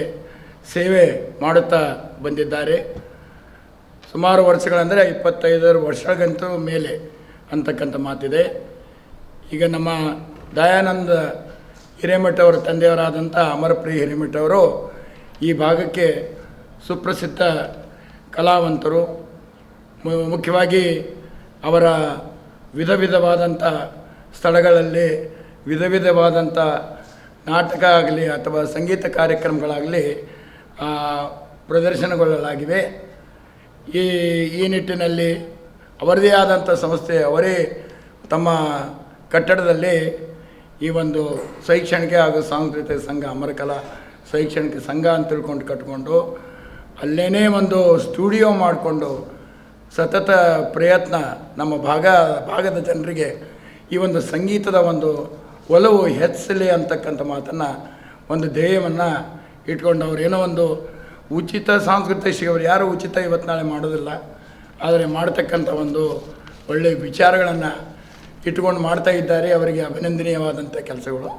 ಸೇವೆ ಮಾಡುತ್ತಾ ಬಂದಿದ್ದಾರೆ. ಸುಮಾರು ವರ್ಷಗಳಂದರೆ 25 ವರ್ಷಗಳಿಗಂತೂ ಮೇಲೆ ಅಂತಕ್ಕಂಥ ಮಾತಿದೆ. ಈಗ ನಮ್ಮ ದಯಾನಂದ ಹಿರೇಮಠ ಅವರ ತಂದೆಯವರಾದಂಥ ಅಮರಪ್ರಿಯ ಹಿರೇಮಠ ಅವರು ಈ ಭಾಗಕ್ಕೆ ಸುಪ್ರಸಿದ್ಧ ಕಲಾವಂತರು. ಮುಖ್ಯವಾಗಿ ಅವರ ವಿಧವಾದಂಥ ಸ್ಥಳಗಳಲ್ಲಿ ವಿಧವಾದಂಥ ನಾಟಕ ಆಗಲಿ ಅಥವಾ ಸಂಗೀತ ಕಾರ್ಯಕ್ರಮಗಳಾಗಲಿ ಪ್ರದರ್ಶನಗೊಳ್ಳಲಾಗಿವೆ. ಈ ನಿಟ್ಟಿನಲ್ಲಿ ಅವರದೇ ಆದಂಥ ಸಂಸ್ಥೆ, ಅವರೇ ತಮ್ಮ ಕಟ್ಟಡದಲ್ಲಿ ಈ ಒಂದು ಶೈಕ್ಷಣಿಕ ಹಾಗೂ ಸಾಂಸ್ಕೃತಿಕ ಸಂಘ ಅಮರಕಲಾ ಶೈಕ್ಷಣಿಕ ಸಂಘ ಅಂತ ತಿಳ್ಕೊಂಡು ಕಟ್ಕೊಂಡು ಅಲ್ಲೇ ಒಂದು ಸ್ಟುಡಿಯೋ ಮಾಡಿಕೊಂಡು ಸತತ ಪ್ರಯತ್ನ ನಮ್ಮ ಭಾಗದ ಜನರಿಗೆ ಈ ಒಂದು ಸಂಗೀತದ ಒಂದು ಒಲವು ಹೆಚ್ಚಲಿ ಅಂತಕ್ಕಂಥ ಮಾತನ್ನು ಒಂದು ಧ್ಯೇಯವನ್ನು ಇಟ್ಕೊಂಡು ಅವರೇನೋ ಒಂದು ಉಚಿತ ಸಾಂಸ್ಕೃತಿಕ ಶಿಬಿರ, ಯಾರು ಉಚಿತ ಇವತ್ತು ನಾಳೆ ಮಾಡೋದಿಲ್ಲ, ಆದರೆ ಮಾಡ್ತಕ್ಕಂಥ ಒಂದು ಒಳ್ಳೆಯ ವಿಚಾರಗಳನ್ನು ಇಟ್ಕೊಂಡು ಮಾಡ್ತಾ ಇದ್ದಾರೆ. ಅವರಿಗೆ ಅಭಿನಂದನೀಯವಾದಂಥ ಕೆಲಸಗಳು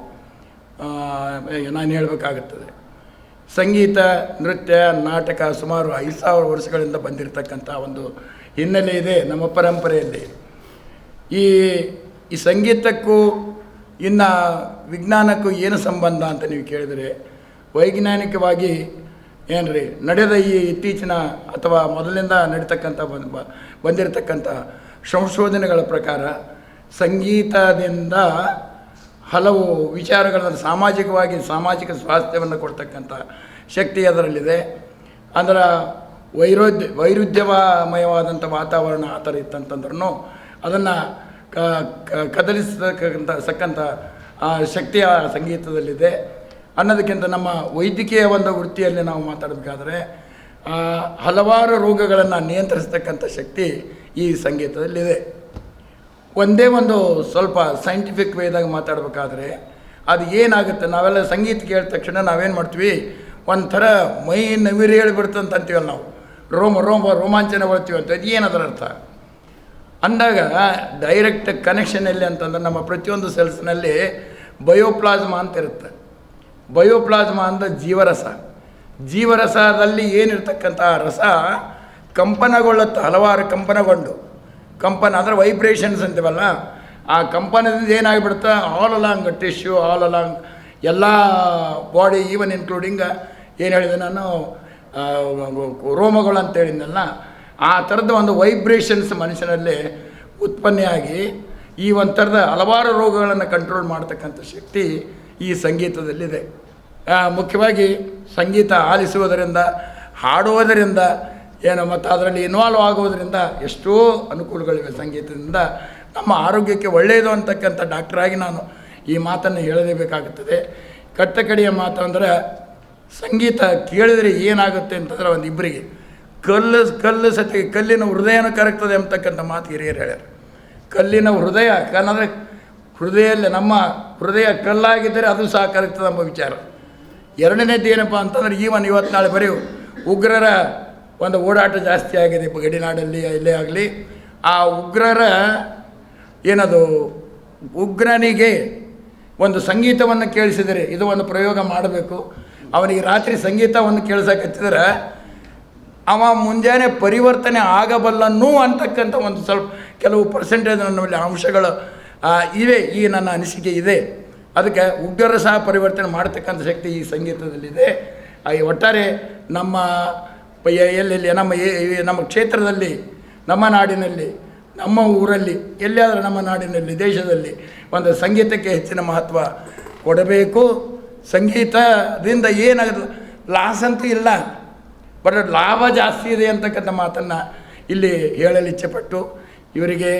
ನಾನು ಹೇಳಬೇಕಾಗುತ್ತದೆ. ಸಂಗೀತ, ನೃತ್ಯ, ನಾಟಕ ಸುಮಾರು 5,000 ವರ್ಷಗಳಿಂದ ಬಂದಿರತಕ್ಕಂಥ ಒಂದು ಹಿನ್ನೆಲೆ ಇದೆ ನಮ್ಮ ಪರಂಪರೆಯಲ್ಲಿ. ಈ ಸಂಗೀತಕ್ಕೂ ಇನ್ನು ವಿಜ್ಞಾನಕ್ಕೂ ಏನು ಸಂಬಂಧ ಅಂತ ನೀವು ಕೇಳಿದರೆ, ವೈಜ್ಞಾನಿಕವಾಗಿ ಏನ್ರಿ ನಡೆದ ಈ ಇತ್ತೀಚಿನ ಅಥವಾ ಮೊದಲಿಂದ ನಡೀತಕ್ಕಂಥ ಬಂದಿರತಕ್ಕಂಥ ಸಂಶೋಧನೆಗಳ ಪ್ರಕಾರ ಸಂಗೀತದಿಂದ ಹಲವು ವಿಚಾರಗಳನ್ನು ಸಾಮಾಜಿಕ ಸ್ವಾಸ್ಥ್ಯವನ್ನು ಕೊಡ್ತಕ್ಕಂಥ ಶಕ್ತಿ ಅದರಲ್ಲಿದೆ. ಅಂದ್ರೆ ವೈರುಧ್ಯವಮಯವಾದಂಥ ವಾತಾವರಣ ಆ ಥರ ಇತ್ತಂತಂದ್ರೂ ಅದನ್ನು ಕದಲಿಸತಕ್ಕಂಥ ಶಕ್ತಿಯ ಸಂಗೀತದಲ್ಲಿದೆ ಅನ್ನೋದಕ್ಕಿಂತ ನಮ್ಮ ವೈದ್ಯಕೀಯ ಒಂದು ವೃತ್ತಿಯಲ್ಲಿ ನಾವು ಮಾತಾಡಬೇಕಾದ್ರೆ ಹಲವಾರು ರೋಗಗಳನ್ನು ನಿಯಂತ್ರಿಸ್ತಕ್ಕಂಥ ಶಕ್ತಿ ಈ ಸಂಗೀತದಲ್ಲಿದೆ. ಒಂದೇ ಒಂದು ಸ್ವಲ್ಪ ಸೈಂಟಿಫಿಕ್ ವೇದಾಗ ಮಾತಾಡಬೇಕಾದ್ರೆ ಅದು ಏನಾಗುತ್ತೆ, ನಾವೆಲ್ಲ ಸಂಗೀತ ಕೇಳಿದ ತಕ್ಷಣ ನಾವೇನು ಮಾಡ್ತೀವಿ, ಒಂಥರ ಮೈ ನವಿರು ಹೇಳಿಬಿಡ್ತಂತ ಅಂತೀವಲ್ಲ ನಾವು, ರೋಮಾಂಚನ ಬರ್ತೀವಿ ಅಂತ. ಅದು ಏನದರ ಅರ್ಥ ಅಂದಾಗ ಡೈರೆಕ್ಟ್ ಕನೆಕ್ಷನ್ ಎಲ್ಲಿ ಅಂತಂದ್ರೆ ನಮ್ಮ ಪ್ರತಿಯೊಂದು ಸೆಲ್ಸ್ನಲ್ಲಿ ಬಯೋಪ್ಲಾಸ್ಮಾ ಅಂತ ಇರುತ್ತೆ. ಬಯೋಪ್ಲಾಸ್ಮಾ ಅಂದರೆ ಜೀವರಸದಲ್ಲಿ ಏನಿರ್ತಕ್ಕಂಥ ರಸ ಕಂಪನಗೊಳ್ಳುತ್ತೆ, ಹಲವಾರು ಕಂಪನ ಅಂದರೆ ವೈಬ್ರೇಷನ್ಸ್ ಅಂತೀವಲ್ಲ, ಆ ಕಂಪನದಿಂದ ಏನಾಗಿಬಿಡುತ್ತೆ, all along tissue, all along ಎಲ್ಲ ಬಾಡಿ, ಈವನ್ ಇನ್ಕ್ಲೂಡಿಂಗ್ ಏನು ಹೇಳಿದೆ ನಾನು ರೋಮಗಳು ಅಂತ ಹೇಳಿದ್ನಲ್ಲ, ಆ ಥರದ ಒಂದು ವೈಬ್ರೇಷನ್ಸ್ ಮನುಷ್ಯನಲ್ಲಿ ಉತ್ಪನ್ನೆಯಾಗಿ ಈ ಒಂದು ಥರದ ಹಲವಾರು ರೋಗಗಳನ್ನು ಕಂಟ್ರೋಲ್ ಮಾಡ್ತಕ್ಕಂಥ ಶಕ್ತಿ ಈ ಸಂಗೀತದಲ್ಲಿದೆ. ಮುಖ್ಯವಾಗಿ ಸಂಗೀತ ಆಲಿಸುವುದರಿಂದ, ಹಾಡುವುದರಿಂದ ಮತ್ತು ಅದರಲ್ಲಿ ಇನ್ವಾಲ್ವ್ ಆಗೋದರಿಂದ ಎಷ್ಟೋ ಅನುಕೂಲಗಳಿವೆ. ಸಂಗೀತದಿಂದ ನಮ್ಮ ಆರೋಗ್ಯಕ್ಕೆ ಒಳ್ಳೆಯದು ಅಂತಕ್ಕಂಥ ಡಾಕ್ಟ್ರಾಗಿ ನಾನು ಈ ಮಾತನ್ನು ಹೇಳಲೇಬೇಕಾಗುತ್ತದೆ. ಕಟ್ಟಕಡೆಯ ಮಾತು ಅಂದರೆ ಸಂಗೀತ ಕೇಳಿದರೆ ಏನಾಗುತ್ತೆ ಅಂತಂದರೆ ಒಂದು ಇಬ್ಬರಿಗೆ ಕಲ್ಲು ಸತಿ ಕಲ್ಲಿನ ಹೃದಯನೂ ಕರಗ್ತದೆ ಅಂತಕ್ಕಂಥ ಮಾತು ಹಿರಿಯರು ಹೇಳ್ಯಾರ. ಕಲ್ಲಿನ ಹೃದಯ ಯಾಕಂದರೆ ಹೃದಯಲ್ಲಿ ನಮ್ಮ ಹೃದಯ ಕಲ್ಲಾಗಿದ್ದರೆ ಅದು ಸಹ ಕರಗ್ತದೆ ಎಂಬ ವಿಚಾರ. ಎರಡನೇದು ಏನಪ್ಪ ಅಂತಂದರೆ ಇವತ್ತು ನಾಳೆ ಬರೀ ಉಗ್ರರ ಒಂದು ಓಡಾಟ ಜಾಸ್ತಿ ಆಗಿದೆ ಗಡಿನಾಡಲ್ಲಿ ಎಲ್ಲೇ ಆಗಲಿ. ಆ ಉಗ್ರನಿಗೆ ಒಂದು ಸಂಗೀತವನ್ನು ಕೇಳಿಸಿದರೆ, ಇದು ಒಂದು ಪ್ರಯೋಗ ಮಾಡಬೇಕು. ಅವನಿಗೆ ರಾತ್ರಿ ಸಂಗೀತವನ್ನು ಕೇಳಿಸಕತ್ತಿದ್ರೆ ಅವ ಮುಂಜಾನೆ ಪರಿವರ್ತನೆ ಆಗಬಲ್ಲನೂ ಅಂತಕ್ಕಂಥ ಒಂದು ಸ್ವಲ್ಪ ಕೆಲವು ಪರ್ಸೆಂಟೇಜ್ ನನ್ನಲ್ಲಿ ಅಂಶಗಳು ಇವೆ, ಈ ನನ್ನ ಅನಿಸಿಕೆ ಇದೆ. ಅದಕ್ಕೆ ಉಗ್ರರು ಸಹ ಪರಿವರ್ತನೆ ಮಾಡ್ತಕ್ಕಂಥ ಶಕ್ತಿ ಈ ಸಂಗೀತದಲ್ಲಿದೆ. ಒಟ್ಟಾರೆ ನಮ್ಮ ಎಲ್ಲೆಲ್ಲಿ ನಮ್ಮ ಕ್ಷೇತ್ರದಲ್ಲಿ, ನಮ್ಮ ನಾಡಿನಲ್ಲಿ, ನಮ್ಮ ಊರಲ್ಲಿ, ಎಲ್ಲಿಯಾದರೂ ನಮ್ಮ ನಾಡಿನಲ್ಲಿ, ದೇಶದಲ್ಲಿ ಒಂದು ಸಂಗೀತಕ್ಕೆ ಹೆಚ್ಚಿನ ಮಹತ್ವ ಕೊಡಬೇಕು. ಸಂಗೀತದಿಂದ ಏನಾಗುತ್ತೆ, ಲಾಸ್ ಅಂತೂ ಇಲ್ಲ, ಬಟ್ ಲಾಭ ಜಾಸ್ತಿ ಇದೆ ಅಂತಕ್ಕಂಥ ಮಾತನ್ನು ಇಲ್ಲಿ ಹೇಳಲು ಇಚ್ಛೆಪಟ್ಟು ಇವರಿಗೆ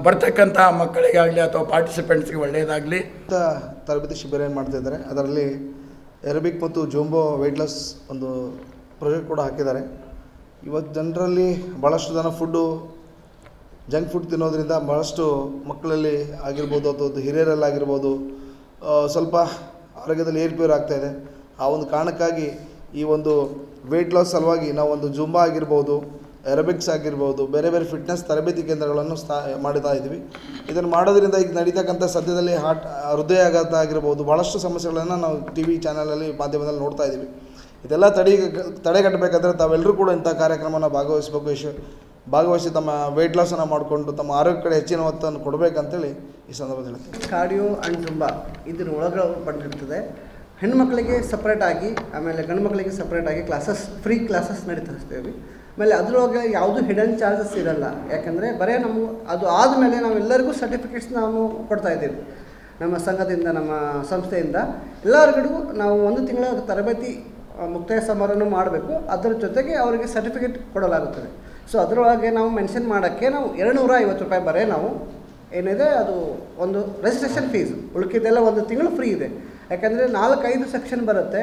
ಬರ್ತಕ್ಕಂಥ ಮಕ್ಕಳಿಗಾಗಲಿ ಅಥವಾ ಪಾರ್ಟಿಸಿಪೆಂಟ್ಸ್ಗೆ ಒಳ್ಳೆಯದಾಗಲಿ ತರಬೇತಿ ಶಿಬಿರ ಏನು ಮಾಡ್ತಾಯಿದ್ದಾರೆ. ಅದರಲ್ಲಿ ಎರೋಬಿಕ್ ಮತ್ತು ಜೂಂಬೋ ವೆಯ್ಟ್ ಲಾಸ್ ಒಂದು ಪ್ರಾಜೆಕ್ಟ್ ಕೂಡ ಹಾಕಿದ್ದಾರೆ. ಇವತ್ತು ಜನರಲ್ಲಿ ಭಾಳಷ್ಟು ಜನ ಜಂಕ್ ಫುಡ್ ತಿನ್ನೋದ್ರಿಂದ ಭಾಳಷ್ಟು ಮಕ್ಕಳಲ್ಲಿ ಆಗಿರ್ಬೋದು ಅಥವಾ ಹಿರಿಯರಲ್ಲಾಗಿರ್ಬೋದು ಸ್ವಲ್ಪ ಆರೋಗ್ಯದಲ್ಲಿ ಏರುಪೇರು ಆಗ್ತಾಯಿದೆ. ಆ ಒಂದು ಕಾರಣಕ್ಕಾಗಿ ಈ ಒಂದು ವೆಯ್ಟ್ ಲಾಸ್ ಸಲುವಾಗಿ ನಾವು ಒಂದು ಜುಂಬಾ ಆಗಿರ್ಬೋದು, ಎರೋಬಿಕ್ಸ್ ಆಗಿರ್ಬೋದು, ಬೇರೆ ಬೇರೆ ಫಿಟ್ನೆಸ್ ತರಬೇತಿ ಕೇಂದ್ರಗಳನ್ನು ಮಾಡ್ತಾ ಇದ್ದೀವಿ. ಇದನ್ನು ಮಾಡೋದ್ರಿಂದ ಈಗ ನಡೀತಕ್ಕಂಥ ಸದ್ಯದಲ್ಲಿ ಹೃದಯಾಘಾತ ಆಗಿರ್ಬೋದು, ಭಾಳಷ್ಟು ಸಮಸ್ಯೆಗಳನ್ನು ನಾವು TV ಚಾನಲಲ್ಲಿ ಮಾಧ್ಯಮದಲ್ಲಿ ನೋಡ್ತಾ ಇದ್ದೀವಿ. ಇದೆಲ್ಲ ತಡೆಗಟ್ಟಬೇಕಾದ್ರೆ ತಾವೆಲ್ಲರೂ ಕೂಡ ಇಂಥ ಕಾರ್ಯಕ್ರಮನ ಭಾಗವಹಿಸಿ ತಮ್ಮ ವೆಯ್ಟ್ ಲಾಸನ್ನು ಮಾಡಿಕೊಂಡು ತಮ್ಮ ಆರೋಗ್ಯ ಕಡೆ ಹೆಚ್ಚಿನ ಒತ್ತನ್ನು ಕೊಡಬೇಕಂತೇಳಿ ಈ ಸಂದರ್ಭದಲ್ಲಿ ಹೇಳ್ತೀನಿ. ಕಾರ್ಡಿಯೋ ಆ್ಯಂಡ್ ಜುಂಬಾ ಇದರ ಒಳಗೊಂಡಿರ್ತದೆ. ಹೆಣ್ಮಕ್ಳಿಗೆ ಸಪ್ರೇಟಾಗಿ, ಆಮೇಲೆ ಗಂಡು ಮಕ್ಕಳಿಗೆ ಸಪ್ರೇಟಾಗಿ ಫ್ರೀ ಕ್ಲಾಸಸ್ ನಡೀತಿರ್ತೀವಿ. ಆಮೇಲೆ ಅದರೊಳಗೆ ಯಾವುದೂ ಹಿಡನ್ ಚಾರ್ಜಸ್ ಇರೋಲ್ಲ. ಯಾಕಂದರೆ ಬರೀ ಅದು ಆದಮೇಲೆ ನಾವೆಲ್ಲರಿಗೂ ಸರ್ಟಿಫಿಕೇಟ್ಸ್ ನಾವು ಕೊಡ್ತಾಯಿದ್ದೀವಿ. ನಮ್ಮ ಸಂಘದಿಂದ, ನಮ್ಮ ಸಂಸ್ಥೆಯಿಂದ ಎಲ್ಲರಿಗೂ ನಾವು 1 ತಿಂಗಳ ತರಬೇತಿ ಮುಕ್ತಾಯ ಸಮಾರಂಭ ಮಾಡಬೇಕು. ಅದರ ಜೊತೆಗೆ ಅವರಿಗೆ ಸರ್ಟಿಫಿಕೇಟ್ ಕೊಡಲಾಗುತ್ತದೆ. ಸೊ ಅದರೊಳಗೆ ನಾವು ಮೆನ್ಷನ್ ಮಾಡೋಕ್ಕೆ ನಾವು 250 ರೂಪಾಯಿ ಬರೀ ನಾವು ಏನಿದೆ ಅದು ಒಂದು ರಿಜಿಸ್ಟ್ರೇಷನ್ ಫೀಸ್. ಉಳ್ಕಿದ್ದೆಲ್ಲ 1 ತಿಂಗಳು ಫ್ರೀ ಇದೆ. ಯಾಕಂದರೆ 4-5 ಸೆಕ್ಷನ್ ಬರುತ್ತೆ.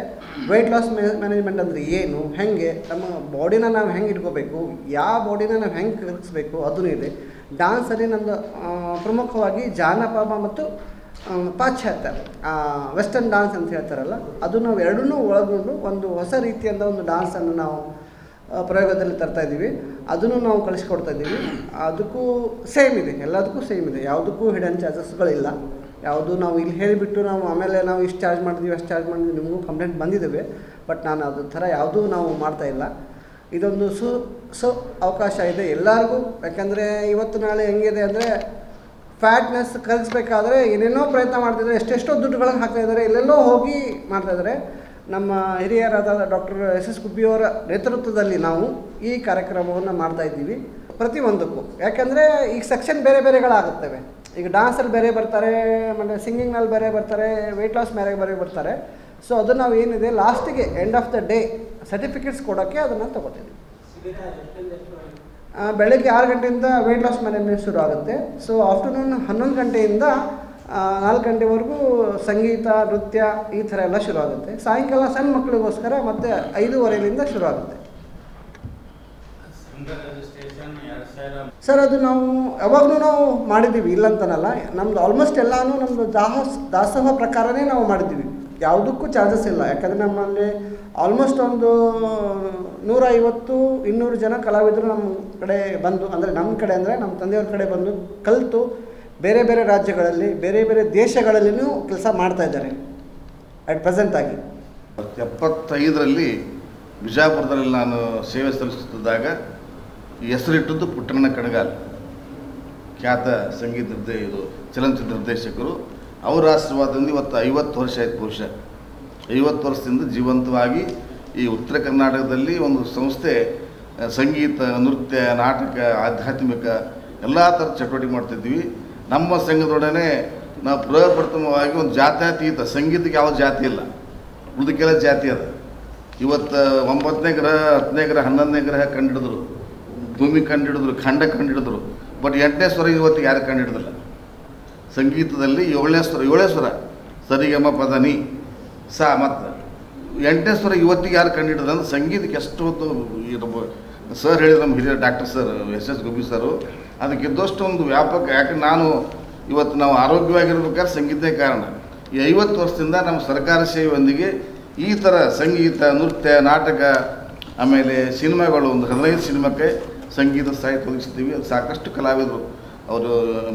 ವೆಯ್ಟ್ ಲಾಸ್ ಮ್ಯಾನೇಜ್ಮೆಂಟ್ ಅಂದರೆ ಏನು, ಹೆಂಗೆ ನಮ್ಮ ಬಾಡಿನ ನಾವು ಹೆಂಗೆ ಇಟ್ಕೋಬೇಕು, ಯಾವ ಬಾಡಿನ ನಾವು ಹೆಂಗೆ ಕರಗಿಸ್ಬೇಕು ಅದೂ ಇದೆ. ಡ್ಯಾನ್ಸಲ್ಲಿ ನಮ್ಮದು ಪ್ರಮುಖವಾಗಿ ಜಾನಪದ ಮತ್ತು ಪಾಶ್ಚಾತ್ಯ ವೆಸ್ಟರ್ನ್ ಡ್ಯಾನ್ಸ್ ಅಂತ ಹೇಳ್ತಾರಲ್ಲ, ಅದು ನಾವು ಎರಡನ್ನೂ ಒಳಗೊಂಡು ಒಂದು ಹೊಸ ರೀತಿಯಾದ ಒಂದು ಡ್ಯಾನ್ಸನ್ನು ನಾವು ಪ್ರಯೋಗದಲ್ಲಿ ತರ್ತಾಯಿದ್ದೀವಿ. ಅದನ್ನು ನಾವು ಕಳಿಸ್ಕೊಡ್ತಾಯಿದ್ದೀವಿ. ಅದಕ್ಕೂ ಸೇಮ್ ಇದೆ, ಎಲ್ಲದಕ್ಕೂ ಸೇಮ್ ಇದೆ. ಯಾವುದಕ್ಕೂ ಹಿಡನ್ ಚಾರ್ಜಸ್ಗಳಿಲ್ಲ. ಯಾವುದು ನಾವು ಇಲ್ಲಿ ಹೇಳಿಬಿಟ್ಟು ನಾವು ಆಮೇಲೆ ನಾವು ಇಷ್ಟು ಚಾರ್ಜ್ ಮಾಡಿದ್ವಿ, ಅಷ್ಟು ಚಾರ್ಜ್ ಮಾಡಿದ್ವಿ, ನಿಮಗೂ ಕಂಪ್ಲೇಂಟ್ ಬಂದಿದ್ದೇವೆ. ಬಟ್ ನಾನು ಅದು ಥರ ಯಾವುದೂ ನಾವು ಮಾಡ್ತಾಯಿಲ್ಲ. ಇದೊಂದು ಅವಕಾಶ ಇದೆ ಎಲ್ಲರಿಗೂ. ಯಾಕಂದರೆ ಇವತ್ತು ನಾಳೆ ಹೆಂಗಿದೆ ಅಂದರೆ ಫ್ಯಾಟ್ನೆಸ್ ಕರಗಿಸ್ಬೇಕಾದ್ರೆ ಏನೇನೋ ಪ್ರಯತ್ನ ಮಾಡ್ತಿದ್ದಾರೆ, ಎಷ್ಟೆಷ್ಟೋ ದುಡ್ಡುಗಳನ್ನು ಹಾಕ್ತಾಯಿದ್ದಾರೆ, ಎಲ್ಲೆಲ್ಲೋ ಹೋಗಿ ಮಾಡ್ತಾಯಿದ್ದಾರೆ. ನಮ್ಮ ಹಿರಿಯರಾದ ಡಾಕ್ಟರ್ SS ಗುಬ್ಬಿಯವರ ನೇತೃತ್ವದಲ್ಲಿ ನಾವು ಈ ಕಾರ್ಯಕ್ರಮವನ್ನು ಮಾಡ್ತಾ ಇದ್ದೀವಿ ಪ್ರತಿಯೊಂದಕ್ಕೂ. ಯಾಕೆಂದರೆ ಈಗ ಸೆಕ್ಷನ್ ಬೇರೆ ಬೇರೆಗಳಾಗುತ್ತವೆ. ಈಗ ಡಾನ್ಸಲ್ಲಿ ಬೇರೆ ಬರ್ತಾರೆ, ಆಮೇಲೆ ಸಿಂಗಿಂಗ್ನಲ್ಲಿ ಬೇರೆ ಬರ್ತಾರೆ, ವೆಯ್ಟ್ ಲಾಸ್ ಬೇರೆ ಬರ್ತಾರೆ. ಸೊ ಅದು ನಾವು ಏನಿದೆ ಲಾಸ್ಟಿಗೆ end of the day certificates ಕೊಡೋಕ್ಕೆ ಅದನ್ನು ತೊಗೋತೀವಿ. ಬೆಳಗ್ಗೆ 6 ಗಂಟೆಯಿಂದ ವೆಯ್ಟ್ ಲಾಸ್ ಮ್ಯಾನೇಜ್ಮೆಂಟ್ ಶುರು ಆಗುತ್ತೆ. ಸೊ ಆಫ್ಟರ್ನೂನ್ 11 ಗಂಟೆಯಿಂದ 4 ಗಂಟೆವರೆಗೂ ಸಂಗೀತ, ನೃತ್ಯ ಈ ಥರ ಎಲ್ಲ ಶುರು ಆಗುತ್ತೆ. ಸಾಯಂಕಾಲ ಸಣ್ಣ ಮಕ್ಕಳಿಗೋಸ್ಕರ ಮತ್ತೆ 5:15 ಶುರು ಆಗುತ್ತೆ. ಸರ್ ಅದು ನಾವು ಯಾವಾಗಲೂ ನಾವು ಮಾಡಿದ್ದೀವಿ, ಇಲ್ಲಂತನಲ್ಲ. ನಮ್ಮದು ಆಲ್ಮೋಸ್ಟ್ ಎಲ್ಲನೂ ನಮ್ಮದು ದಾಸೋಹ ಪ್ರಕಾರನೇ ನಾವು ಮಾಡಿದ್ದೀವಿ. ಯಾವುದಕ್ಕೂ ಚಾರ್ಜಸ್ ಇಲ್ಲ. ಯಾಕಂದರೆ ನಮ್ಮಲ್ಲಿ ಆಲ್ಮೋಸ್ಟ್ ಒಂದು 150-200 ಜನ ಕಲಾವಿದರು ನಮ್ಮ ಕಡೆ ಬಂದು, ಅಂದರೆ ನಮ್ಮ ಕಡೆ ಅಂದರೆ ನಮ್ಮ ತಂದೆಯವ್ರ ಕಡೆ ಬಂದು ಕಲಿತು ಬೇರೆ ಬೇರೆ ರಾಜ್ಯಗಳಲ್ಲಿ, ಬೇರೆ ಬೇರೆ ದೇಶಗಳಲ್ಲಿಯೂ ಕೆಲಸ ಮಾಡ್ತಾ ಇದ್ದಾರೆ ಅಟ್ ಪ್ರೆಸೆಂಟ್ ಆಗಿ. 75ರಲ್ಲಿ ಬಿಜಾಪುರದಲ್ಲಿ ನಾನು ಸೇವೆ ಸಲ್ಲಿಸುತ್ತಿದ್ದಾಗ ಹೆಸರಿಟ್ಟದ್ದು ಪುಟ್ಟಣ್ಣ ಕಣಗಾಲ್, ಖ್ಯಾತ ಸಂಗೀತ ಚಲನಚಿತ್ರ ನಿರ್ದೇಶಕರು. ಅವರ ಆಶೀರ್ವಾದದಿಂದ ಇವತ್ತು 50 ವರ್ಷ ಆಯ್ತು. ಬಹುಶಃ 50 ವರ್ಷದಿಂದ ಜೀವಂತವಾಗಿ ಈ ಉತ್ತರ ಕರ್ನಾಟಕದಲ್ಲಿ ಒಂದು ಸಂಸ್ಥೆ ಸಂಗೀತ, ನೃತ್ಯ, ನಾಟಕ, ಆಧ್ಯಾತ್ಮಿಕ ಎಲ್ಲ ಥರದ ಚಟುವಟಿಕೆ ಮಾಡ್ತಿದ್ವಿ. ನಮ್ಮ ಸಂಘದೊಡನೆ ನಾವು ಪ್ರಪ್ರಥಮವಾಗಿ ಒಂದು ಜಾತ್ಯತೀತ ಸಂಗೀತಕ್ಕೆ ಯಾವ ಜಾತಿ ಇಲ್ಲ, ಉಳಿದಕ್ಕೆಲ್ಲ ಜಾತಿ ಅದ. ಇವತ್ತು 9ನೇ ಗ್ರಹ, 10ನೇ ಗ್ರಹ, 11ನೇ ಗ್ರಹ ಕಂಡುಹಿಡಿದ್ರು, ಭೂಮಿ ಕಂಡುಹಿಡಿದ್ರು, ಖಂಡ ಕಂಡುಹಿಡಿದ್ರು. ಬಟ್ 8ನೇ ಸ್ವರ ಇವತ್ತಿಗೆ ಯಾರು ಕಂಡುಹಿಡಿದಿಲ್ಲ. ಸಂಗೀತದಲ್ಲಿ 7ನೇ ಸ್ವರ ಸರಿಗಮ ಪದನಿ ಸಾ ಮತ್ತು 8ನೇ ಸ್ವರ ಇವತ್ತಿಗೆ ಯಾರು ಕಂಡುಹಿಡಿದ್ರೆ ಅಂದ್ರೆ ಸಂಗೀತಕ್ಕೆ ಎಷ್ಟು ಹೊತ್ತು ಸರ್ ಹೇಳಿದ್ರು, ನಮ್ಮ ಹಿರಿಯ ಡಾಕ್ಟರ್ ಸರ್ SS ಗುಬ್ಬಿ ಸರು. ಅದಕ್ಕೆ ಇದ್ದಷ್ಟೊಂದು ವ್ಯಾಪಕ. ಯಾಕೆ ಇವತ್ತು ನಾವು ಆರೋಗ್ಯವಾಗಿರ್ಬೇಕಾದ್ರೆ ಸಂಗೀತೇ ಕಾರಣ. ಈ 50 ವರ್ಷದಿಂದ ನಮ್ಮ ಸರ್ಕಾರಿ ಸೇವೆಯೊಂದಿಗೆ ಈ ಥರ ಸಂಗೀತ, ನೃತ್ಯ, ನಾಟಕ, ಆಮೇಲೆ ಸಿನಿಮಾಗಳು ಒಂದು 15 ಸಿನಿಮಾಕ್ಕೆ ಸಂಗೀತ ಸಾಹಿತ್ಯ ಒದಗಿಸ್ತೀವಿ. ಸಾಕಷ್ಟು ಕಲಾವಿದರು, ಅವರು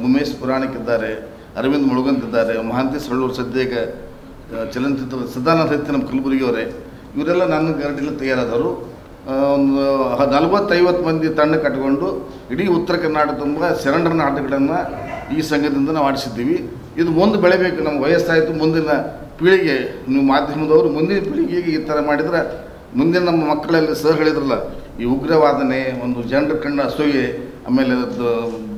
ಉಮೇಶ್ ಪುರಾಣಿಕಿದ್ದಾರೆ, ಅರವಿಂದ್ ಮುಳುಗಂತಿದ್ದಾರೆ, ಮಹಾಂತೇಶ್ ಹಳ್ಳೂರು ಸದ್ಯಗ ಚಲನಚಿತ್ರ ಸದಾನಂದ ಹತ್ತಿ ನಮ್ಮ ಕಲಬುರಗಿಯವರೇ, ಇವರೆಲ್ಲ ನನ್ನ ಗರಡಿಯಲ್ಲಿ ತಯಾರಾದವರು. ಒಂದು 40-50 ಮಂದಿ ತಂಡ ಕಟ್ಟಿಕೊಂಡು ಇಡೀ ಉತ್ತರ ಕರ್ನಾಟಕ ತುಂಬ ಶರಣರ ನಾಟಕಗಳನ್ನು ಈ ಸಂಘದಿಂದ ನಾವು ಆಡಿಸಿದ್ದೀವಿ. ಇದು ಮುಂದೆ ಬೆಳಿಬೇಕು. ನಮ್ಮ ವಯಸ್ಸಾಯಿತು, ಮುಂದಿನ ಪೀಳಿಗೆ, ನೀವು ಮಾಧ್ಯಮದವರು ಮುಂದಿನ ಪೀಳಿಗೆಗೆ ಈ ಥರ ಮಾಡಿದ್ರೆ ಮುಂದಿನ ನಮ್ಮ ಮಕ್ಕಳಲ್ಲಿ ಸರ್ ಹೇಳಿದ್ರಲ್ಲ, ಈ ಉಗ್ರವಾದನೆ, ಒಂದು ಜನರ ಕಣ್ಣ ಅಸೂಯೆ, ಆಮೇಲೆ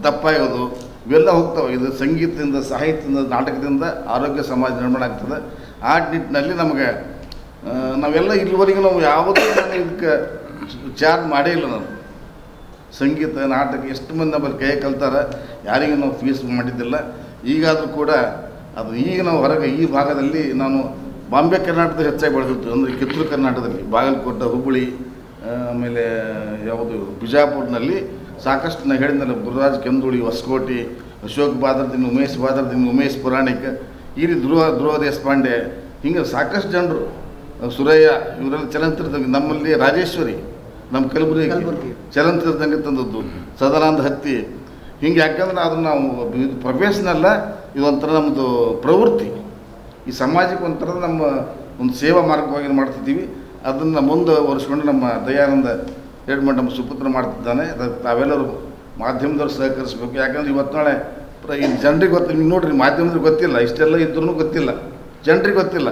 ದಪ್ಪ ಆಗೋದು ಇವೆಲ್ಲ ಹೋಗ್ತವೆ. ಇದು ಸಂಗೀತದಿಂದ, ಸಾಹಿತ್ಯದಿಂದ, ನಾಟಕದಿಂದ ಆರೋಗ್ಯ ಸಮಾಜ ನಿರ್ಮಾಣ ಆಗ್ತದೆ. ಆ ನಿಟ್ಟಿನಲ್ಲಿ ನಮಗೆ ನಾವೆಲ್ಲ ಇಲ್ಲಿವರೆಗೂ ನಾವು ಯಾವುದೇ ಇದಕ್ಕೆ ಚಾರ್ಜ್ ಮಾಡೇ ಇಲ್ಲ. ನಾನು ಸಂಗೀತ, ನಾಟಕ ಎಷ್ಟು ಮಂದಿ ನಮ್ಮಲ್ಲಿ ಕೈ ಕಲ್ತಾರೆ, ಯಾರಿಗೂ ನಾವು ಫೀಸ್ ಮಾಡಿದ್ದಿಲ್ಲ. ಈಗಾದರೂ ಕೂಡ ಅದು ಈಗ ನಾವು ಹೊರಗೆ ಈ ಭಾಗದಲ್ಲಿ ನಾನು ಬಾಂಬೆ ಕರ್ನಾಟಕದಲ್ಲಿ ಹೆಚ್ಚಾಗಿ ಬೆಳೆದಿತ್ತು. ಅಂದರೆ ಕಿತ್ತೂರು ಕರ್ನಾಟಕದಲ್ಲಿ ಬಾಗಲಕೋಟೆ, ಹುಬ್ಬಳ್ಳಿ, ಆಮೇಲೆ ಯಾವುದು ಬಿಜಾಪುರನಲ್ಲಿ ಸಾಕಷ್ಟು ನಾನು ಹೇಳಿದ್ನಲ್ಲ, ಗುರುರಾಜ್ ಕೆಂದೂಳಿ, ಹೊಸಕೋಟೆ, ಅಶೋಕ್ ಬಾದರ್ದಿನ್, ಉಮೇಶ್ ಪುರಾಣಿಕ್, ಈ ರೀತಿ ಧ್ರುವ ದೇಶಪಾಂಡೆ, ಹಿಂಗೆ ಸಾಕಷ್ಟು ಜನರು, ಸುರಯ್ಯ, ಇವರೆಲ್ಲ ಚಲನಚಿತ್ರ. ನಮ್ಮಲ್ಲಿ ರಾಜೇಶ್ವರಿ, ನಮ್ಮ ಕಲಬುರಗಿ ಚಲನಚಿತ್ರದಂಗೆ ತಂದದ್ದು, ಸದಾನಂದ ಹತ್ತಿ. ಹಿಂಗೆ ಯಾಕಂದ್ರೆ ಅದನ್ನು ನಾವು ಪ್ರೊಫೆಷನಲ್ಲ, ಇದೊಂಥರ ನಮ್ಮದು ಪ್ರವೃತ್ತಿ. ಈ ಸಮಾಜಕ್ಕೆ ಒಂಥರ ನಮ್ಮ ಒಂದು ಸೇವಾ ಮಾರ್ಗವಾಗಿ ಮಾಡ್ತಿದ್ದೀವಿ. ಅದನ್ನು ಮುಂದೆ ಒರೆಸ್ಕೊಂಡು ನಮ್ಮ ದಯಾನಂದ ಹೇಡ್ಮಂಡ್ ನಮ್ಮ ಸುಪುತ್ರ ಮಾಡ್ತಿದ್ದಾನೆ. ತಾವೆಲ್ಲರೂ ಮಾಧ್ಯಮದವ್ರು ಸಹಕರಿಸಬೇಕು. ಯಾಕಂದ್ರೆ ಇವತ್ತು ನಾಳೆ ಈ ಜನರಿಗೆ ಗೊತ್ತಿಲ್ಲ. ನೀವು ನೋಡಿರಿ, ಮಾಧ್ಯಮದಲ್ಲಿ ಗೊತ್ತಿಲ್ಲ, ಇಷ್ಟೆಲ್ಲ ಇದ್ರೂ ಗೊತ್ತಿಲ್ಲ, ಜನರಿಗೆ ಗೊತ್ತಿಲ್ಲ.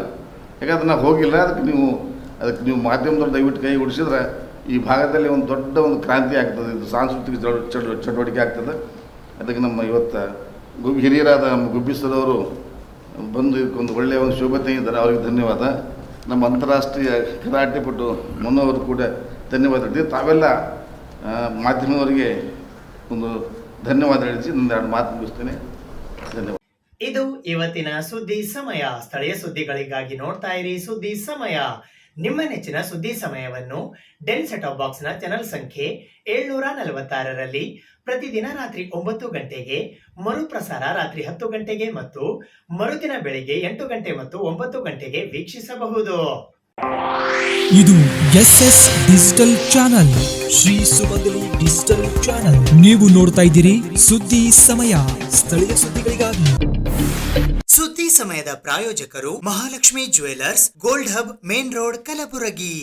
ಯಾಕಂದ್ರೆ ನಾವು ಹೋಗಿಲ್ಲ. ಅದಕ್ಕೆ ನೀವು ಮಾಧ್ಯಮದವ್ರು ದಯವಿಟ್ಟು ಕೈ ಉಡಿಸಿದ್ರೆ ಈ ಭಾಗದಲ್ಲಿ ಒಂದು ದೊಡ್ಡ ಒಂದು ಕ್ರಾಂತಿ ಆಗ್ತದೆ. ಇದು ಸಾಂಸ್ಕೃತಿಕ ಚಟುವಟಿಕೆ ಆಗ್ತದೆ. ಅದಕ್ಕೆ ನಮ್ಮ ಇವತ್ತು ಹಿರಿಯರಾದ ನಮ್ಮ ಗುಬ್ಬಿ ಸರ್ ಅವರು ಬಂದು ಇದಕ್ಕೊಂದು ಒಳ್ಳೆಯ ಒಂದು ಶೋಭೆ ಇದ್ದಾರೆ. ಅವ್ರಿಗೆ ಧನ್ಯವಾದ. ನಮ್ಮ ಅಂತಾರಾಷ್ಟ್ರೀಯ ಕರಾಟೆ ಪಟು ಮನೋವರು ಕೂಡ ಧನ್ಯವಾದ ಹೇಳ್ತೀವಿ. ತಾವೆಲ್ಲ ಮಾಧ್ಯಮದವರಿಗೆ ಒಂದು ಧನ್ಯವಾದ ಹೇಳಿಸಿ ನನ್ನ 2 ಮಾತು ಮುಗಿಸ್ತೇನೆ. ಧನ್ಯವಾದ. ಇದು ಇವತ್ತಿನ ಸುದ್ದಿ ಸಮಯ. ಸ್ಥಳೀಯ ಸುದ್ದಿಗಳಿಗಾಗಿ ನೋಡ್ತಾ ಇರಿ ಸುದ್ದಿ ಸಮಯ. ನಿಮ್ಮ ನೆಚ್ಚಿನ ಸುದ್ದಿ ಸಮಯವನ್ನು ಡೆಲ್ ಸೆಟ್ ಆಫ್ ಬಾಕ್ಸ್ನ ಚಾನಲ್ ಸಂಖ್ಯೆ 746ರಲ್ಲಿ ಪ್ರತಿದಿನ ರಾತ್ರಿ 9 ಗಂಟೆಗೆ, ಮರುಪ್ರಸಾರ ರಾತ್ರಿ 10 ಗಂಟೆಗೆ ಮತ್ತು ಮರುದಿನ ಬೆಳಿಗ್ಗೆ 8 ಗಂಟೆ ಮತ್ತು 9 ಗಂಟೆಗೆ ವೀಕ್ಷಿಸಬಹುದು. ಇದು SS ಡಿಜಿಟಲ್ ಚಾನಲ್, ಶ್ರೀ ಸುಮಂಗಲಿ ಡಿಜಿಟಲ್ ಚಾನಲ್. ನೀವು ನೋಡ್ತಾ ಇದ್ದೀರಿ ಸುದ್ದಿ ಸಮಯ, ಸ್ಥಳೀಯ ಸುದ್ದಿಗಳಿಗಾಗಿ. ಸುದ್ದಿ ಸಮಯದ ಪ್ರಾಯೋಜಕರು Mahalakshmi jewellers, gold hub, main road, Kalaburagi.